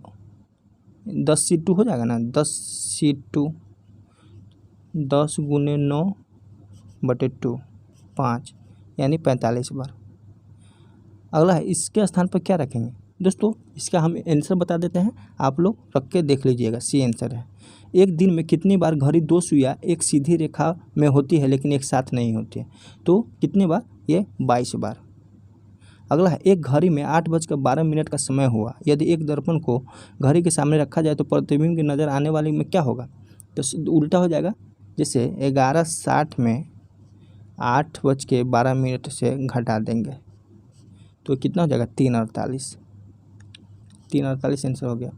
10C2 हो जाएगा ना, 10C2 10 गुने 9/2 5, यानी 45 बार। अगला है, इसके स्थान पर क्या रखेंगे। दोस्तों इसका हम आंसर बता देते हैं, आप लोग रख के देख लीजिएगा। सी आंसर है, एक दिन में कितनी बार घड़ी 2 सुइयां एक सीधी रेखा में होती है लेकिन एक साथ नहीं होती है, तो कितने बार, ये 22 बार। अगला है, एक घड़ी में 8:12 का समय हुआ, यदि एक दर्पण को घड़ी के सामने रखा जाए तो प्रतिबिंब की नज़र आने वाले में क्या होगा। तो उल्टा हो जाएगा, जैसे 11:60 में 8:12 से घटा देंगे तो कितना हो जाएगा 3:48 आंसर हो गया।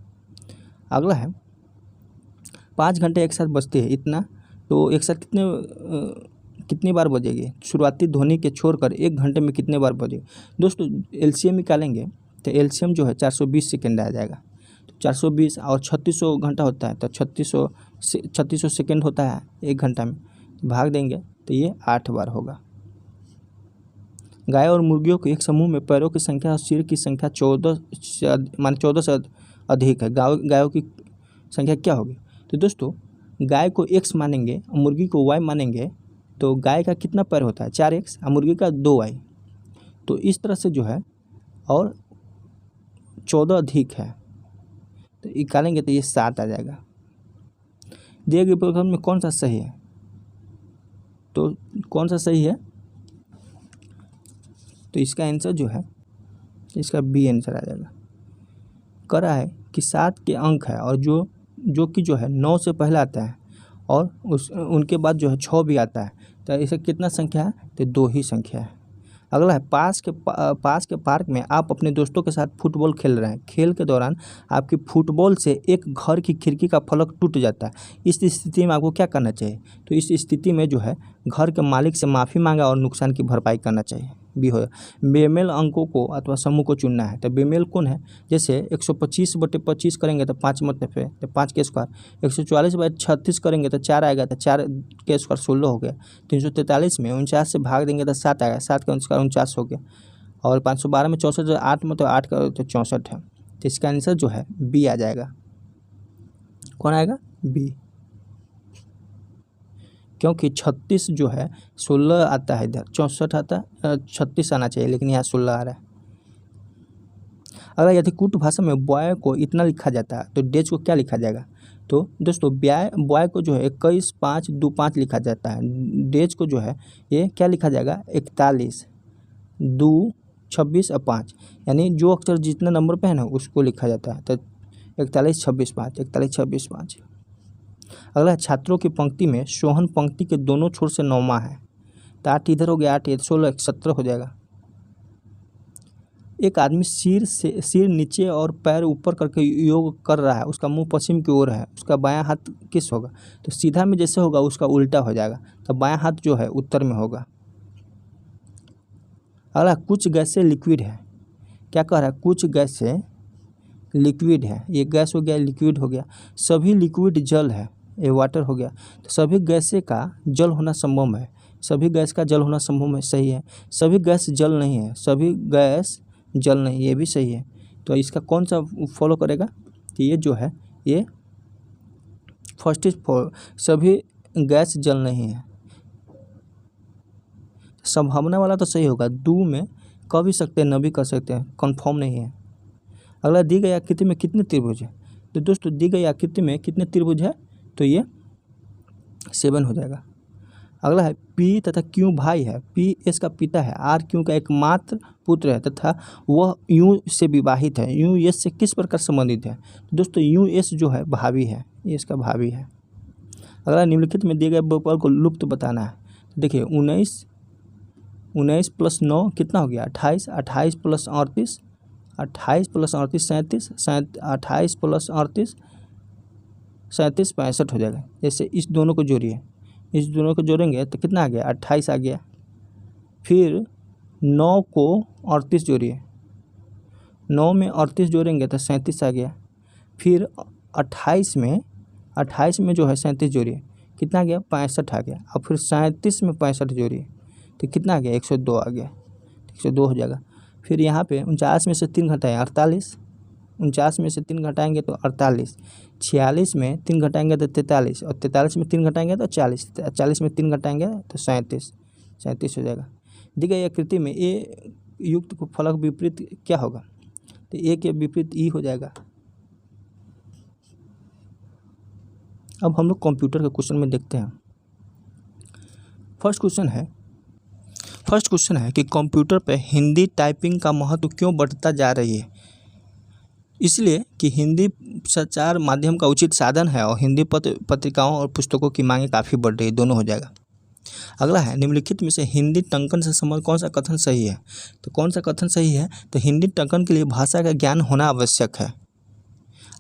अगला है, 5 घंटे एक साथ बजते हैं इतना, तो एक साथ कितनी बार बजेगी, शुरुआती ध्वनि के छोड़कर 1 घंटे में कितने बार बजेगी। दोस्तों एलसीएम निकालेंगे तो एलसीएम जो है 420 सेकेंड आ जाएगा। तो 420 और 3600 घंटा होता है, तो 3600 सेकेंड होता है 1 घंटा में, भाग देंगे तो ये 8 बार होगा। गाय और मुर्गियों के एक समूह में पैरों की संख्या और सिर की संख्या 14 से अधिक है, गायों की संख्या क्या होगी। तो दोस्तों गाय को x मानेंगे और मुर्गी को y मानेंगे, तो गाय का कितना पैर होता है 4x और मुर्गी का 2y, तो इस तरह से जो है, और 14 अधिक है तो निकालेंगे तो ये 7 आ जाएगा। दिए गए प्रकरण में कौन सा सही है, तो कौन सा सही है, तो इसका आंसर जो है, इसका बी आंसर आ जाएगा। कह रहा है कि 7 के अंक है और जो कि जो है 9 से पहले आता है और उनके बाद जो है 6 भी आता है, तो इसे कितना संख्या है, तो 2 ही संख्या है। अगला है, पास के पार्क में आप अपने दोस्तों के साथ फुटबॉल खेल रहे हैं, खेल के दौरान आपकी फुटबॉल से एक घर की खिड़की का फलक टूट जाता है, इस स्थिति में आपको क्या करना चाहिए। तो इस स्थिति में जो है घर के मालिक से माफ़ी मांगा और नुकसान की भरपाई करना चाहिए। बी हो, बेमेल अंकों को अथवा समूह को चुनना है, तो बेमेल कौन है, जैसे 125/25 करेंगे तो 5 मतलब है, तो 5 के स्क्वायर, 144/36 करेंगे तो 4 आएगा, तो 4 के स्क्वायर 16 हो गया। 343 में 49 से भाग देंगे तो 7 आएगा, 7 का स्क्वायर 49 हो गया। और 512 में 64, 8 में तो 8 का तो 64 है, तो इसका आंसर जो है बी आ जाएगा। कौन आएगा, बी, क्योंकि 36 जो है 16 आता है, इधर 64 आता है, 36 आना चाहिए लेकिन यहाँ 16 आ रहा है। अगर यदि कूट भाषा में बॉय को इतना लिखा जाता है तो डेज को क्या लिखा जाएगा। तो दोस्तों बॉय को जो है 21/5 लिखा जाता है, डेज को जो है ये क्या लिखा जाएगा 41 2 26 और 5, यानी जो अक्षर जितना नंबर पे है ना उसको लिखा जाता है, तो 41 26 5, 41 26 5। अगला, छात्रों की पंक्ति में सोहन पंक्ति के दोनों छोर से 9वां है, तो 8 इधर हो गया, 8 16 17 हो जाएगा। एक आदमी सिर नीचे और पैर ऊपर करके योग कर रहा है, उसका मुंह पश्चिम की ओर है, उसका बायां हाथ किस होगा? तो सीधा में जैसे होगा उसका उल्टा हो जाएगा, तो बायां हाथ जो है उत्तर में होगा। अगला, कुछ गैसें लिक्विड है। क्या कह रहा है? कुछ गैसें लिक्विड है। ये गैस हो गया, लिक्विड हो गया। सभी लिक्विड जल है, ये वाटर हो गया। तो सभी गैसें का जल होना संभव है। सभी गैस का जल होना संभव है, सही है। सभी गैस जल नहीं है, सभी गैस जल नहीं, ये भी सही है। तो इसका कौन सा फॉलो करेगा? तो ये जो है ये फर्स्ट इज फॉर, सभी गैस जल नहीं है। संभावना वाला तो सही होगा। दो में कह भी सकते हैं, न भी कर सकते हैं, कंफर्म नहीं है। अगला, दी गई आकृति में कितने त्रिभुज है? तो दोस्तों दी गई आकृति में कितने त्रिभुज है? तो ये 7 हो जाएगा। अगला है, पी तथा क्यू भाई है। पी एस का पिता है, आर क्यू का एकमात्र पुत्र है तथा वह यू से विवाहित है। यू एस से किस प्रकार संबंधित है? तो दोस्तों यू एस जो है भाभी है, ये इसका भाभी है। अगला, निम्नलिखित में दिए गए बहुपद को लुप्त बताना है। तो देखिए 19 प्लस 9 कितना हो गया? 28। 28 प्लस 38, 28 प्लस 38 37, 28 प्लस 38 37, 65 हो जाएगा। जैसे इस दोनों को जोड़िए, इस दोनों को जोड़ेंगे तो कितना आ गया? 28 आ गया। फिर 9 को 38 जोड़िए, 9 में 38 जोड़ेंगे तो 37 आ गया। फिर 28 में जो है 37 जोड़िए, कितना आ गया? 65 आ गया। और फिर 37 में 65 जोड़िए तो कितना आ गया? 102 आ गया, 102 हो जाएगा। फिर यहाँ पे 49 में से 3 घटाएँ 48, 49 में से 3 घटाएंगे तो 48, 46 में 3 घटाएंगे तो 43, और 43 में 3 घटाएंगे तो 40, 40 में 3 घटाएंगे तो 37 हो जाएगा। दी गई आकृति में ए युक्त को फलक विपरीत क्या होगा? तो ए के विपरीत ई हो जाएगा। अब हम लोग कंप्यूटर के क्वेश्चन में देखते हैं। फर्स्ट क्वेश्चन है कि कंप्यूटर पर हिंदी टाइपिंग का महत्व क्यों बढ़ता जा रही है? इसलिए कि हिंदी संचार माध्यम का उचित साधन है और हिंदी पत्रिकाओं और पुस्तकों की मांग काफ़ी बढ़ रही है, दोनों हो जाएगा। अगला है, निम्नलिखित में से हिंदी टंकन से संबंधित कौन सा कथन सही है? तो कौन सा कथन सही है? तो हिंदी टंकन के लिए भाषा का ज्ञान होना आवश्यक है।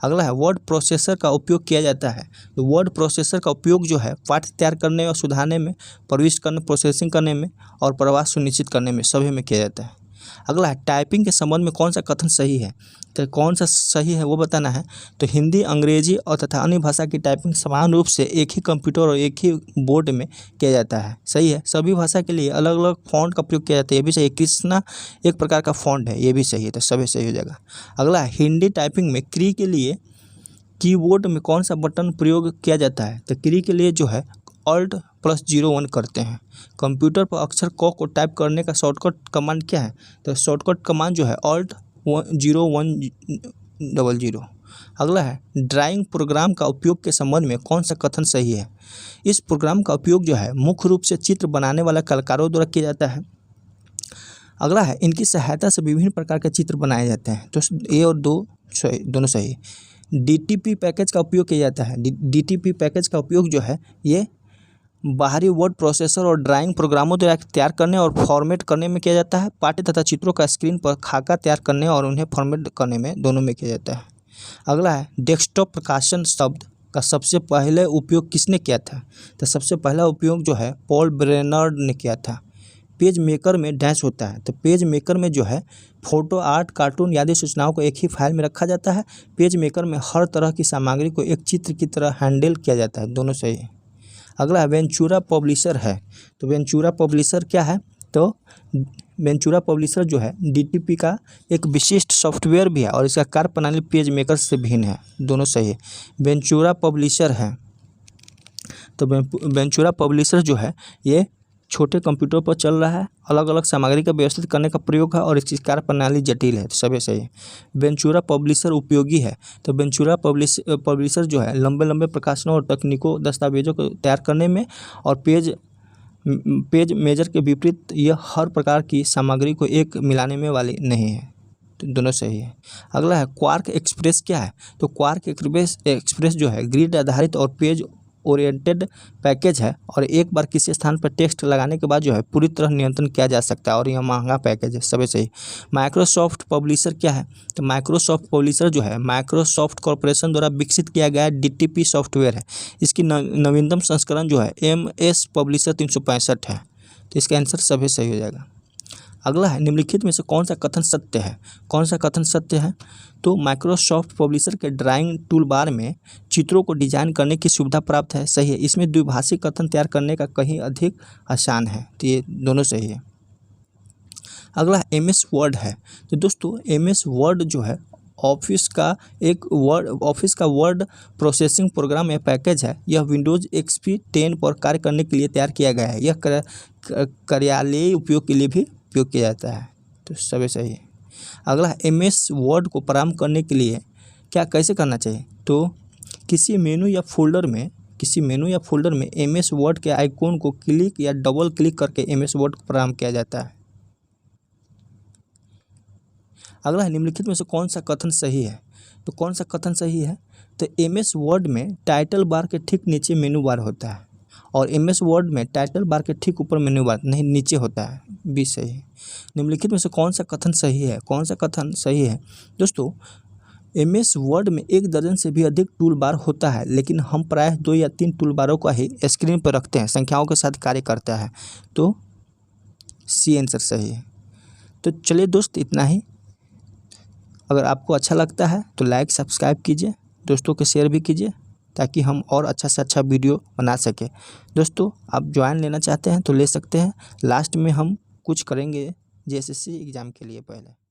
अगला है, वर्ड प्रोसेसर का उपयोग किया जाता है। तो वर्ड प्रोसेसर का उपयोग जो है पाठ तैयार करने और सुधारने में, प्रविष्ट करने, प्रोसेसिंग करने में और प्रवाह सुनिश्चित करने में, सभी में किया जाता है। अगला है, टाइपिंग के संबंध में कौन सा कथन सही है? तो कौन सा सही है वो बताना है। तो हिंदी, अंग्रेजी और तथा अन्य भाषा की टाइपिंग समान रूप से एक ही कंप्यूटर और एक ही बोर्ड में किया जाता है, सही है। सभी भाषा के लिए अलग अलग फ़ॉन्ट का प्रयोग किया जाता है, ये भी सही है। कृष्णा एक प्रकार का फ़ॉन्ट है, ये भी सही है, तो सभी सही हो जाएगा। अगला, हिंदी टाइपिंग में क्री के लिए कीबोर्ड में कौन सा बटन प्रयोग किया जाता है? तो क्री के लिए जो है Alt + 01 करते हैं। कंप्यूटर पर अक्षर क को टाइप करने का शॉर्टकट कमांड क्या है? तो शॉर्टकट कमांड जो है Alt 0100। अगला है, ड्राइंग प्रोग्राम का उपयोग के संबंध में कौन सा कथन सही है? इस प्रोग्राम का उपयोग जो है मुख्य रूप से चित्र बनाने वाले कलाकारों द्वारा किया जाता है। अगला है, इनकी सहायता से विभिन्न प्रकार के चित्र बनाए जाते हैं। तो ए और दो दोनों सही। DTP पैकेज का उपयोग किया जाता है। DTP पैकेज का उपयोग जो है ये बाहरी वर्ड प्रोसेसर और ड्राइंग प्रोग्रामों द्वारा तैयार करने और फॉर्मेट करने में किया जाता है। पाठ्य तथा चित्रों का स्क्रीन पर खाका तैयार करने और उन्हें फॉर्मेट करने में, दोनों में किया जाता है। अगला है, डेस्कटॉप प्रकाशन शब्द का सबसे पहले उपयोग किसने किया था? तो सबसे पहला उपयोग जो है पॉल ब्रेनर्ड ने किया था। पेज मेकर में डैश होता है। तो पेज मेकर में जो है फोटो, आर्ट, कार्टून आदि सूचनाओं को एक ही फाइल में रखा जाता है। पेज मेकर में हर तरह की सामग्री को एक चित्र की तरह हैंडल किया जाता है, दोनों सही है। अगला वेंचुरा पब्लिशर है। तो वेंचुरा पब्लिशर क्या है? तो वेंचुरा पब्लिशर जो है DTP का एक विशिष्ट सॉफ्टवेयर भी है और इसका कार्य प्रणाली पेज मेकर से भिन्न है, दोनों सही है। वेंचुरा पब्लिशर है। तो वेंचुरा पब्लिशर जो है ये छोटे कंप्यूटर पर चल रहा है, अलग अलग सामग्री का व्यवस्थित करने का प्रयोग है और इसकी कार्य प्रणाली जटिल है, तो सभी सही है। वेंचुरा पब्लिशर उपयोगी है। तो वेंचुरा पब्लिशर जो है लंबे लंबे प्रकाशनों और तकनीकों, दस्तावेजों को तैयार करने में और पेज मेजर के विपरीत यह हर प्रकार की सामग्री को एक मिलाने में वाली नहीं है, तो दोनों सही है। अगला है, क्वार्क एक्सप्रेस क्या है? तो क्वार्क एक्सप्रेस जो है ग्रिड आधारित और पेज ओरिएंटेड पैकेज है और एक बार किसी स्थान पर टेक्स्ट लगाने के बाद जो है पूरी तरह नियंत्रण किया जा सकता है और यह महंगा पैकेज है सभी सही। माइक्रोसॉफ्ट पब्लिशर क्या है? तो माइक्रोसॉफ्ट पब्लिशर जो है माइक्रोसॉफ्ट कॉरपोरेशन द्वारा विकसित किया गया DTP सॉफ्टवेयर है। इसकी नवीनतम संस्करण जो है MS पब्लिशर 365 है। तो इसका आंसर सभी सही हो जाएगा। अगला है निम्नलिखित में से कौन सा कथन सत्य है? कौन सा कथन सत्य है? तो माइक्रोसॉफ्ट पब्लिशर के ड्राइंग टूल बार में चित्रों को डिजाइन करने की सुविधा प्राप्त है। सही है। इसमें द्विभाषी कथन तैयार करने का कहीं अधिक आसान है। तो ये दोनों सही है। अगला MS वर्ड है। तो दोस्तों MS वर्ड जो है ऑफिस का वर्ड प्रोसेसिंग प्रोग्राम या पैकेज है। यह विंडोज़ XP 10 पर कार्य करने के लिए तैयार किया गया है। यह कार्यालयीय उपयोग के लिए भी उपयोग किया जाता है। तो सभी सही है। अगला MS वर्ड को प्रारंभ करने के लिए क्या कैसे करना चाहिए? तो किसी मेनू या फोल्डर में MS वर्ड के आइकॉन को क्लिक या डबल क्लिक करके MS वर्ड को प्रारंभ किया जाता है। अगला है निम्नलिखित में से कौन सा कथन सही है? तो कौन सा कथन सही है? तो MS वर्ड में टाइटल बार के ठीक नीचे मेनू बार होता है और MS वर्ड में टाइटल बार के ठीक ऊपर मेनू बार नहीं नीचे होता है। भी सही है। निम्नलिखित में से कौन सा कथन सही है? कौन सा कथन सही है? दोस्तों MS वर्ड में 1 दर्जन से भी अधिक टूल बार होता है, लेकिन हम प्रायः 2 या 3 टूल बारों का ही स्क्रीन पर रखते हैं। संख्याओं के साथ कार्य करता है। तो C आंसर सही है। तो चलिए दोस्त इतना ही। अगर आपको अच्छा लगता है तो लाइक सब्सक्राइब कीजिए, दोस्तों के शेयर भी कीजिए ताकि हम और अच्छा से अच्छा वीडियो बना सकें। दोस्तों आप ज्वाइन लेना चाहते हैं तो ले सकते हैं। लास्ट में हम कुछ करेंगे JSSC एग्ज़ाम के लिए पहले।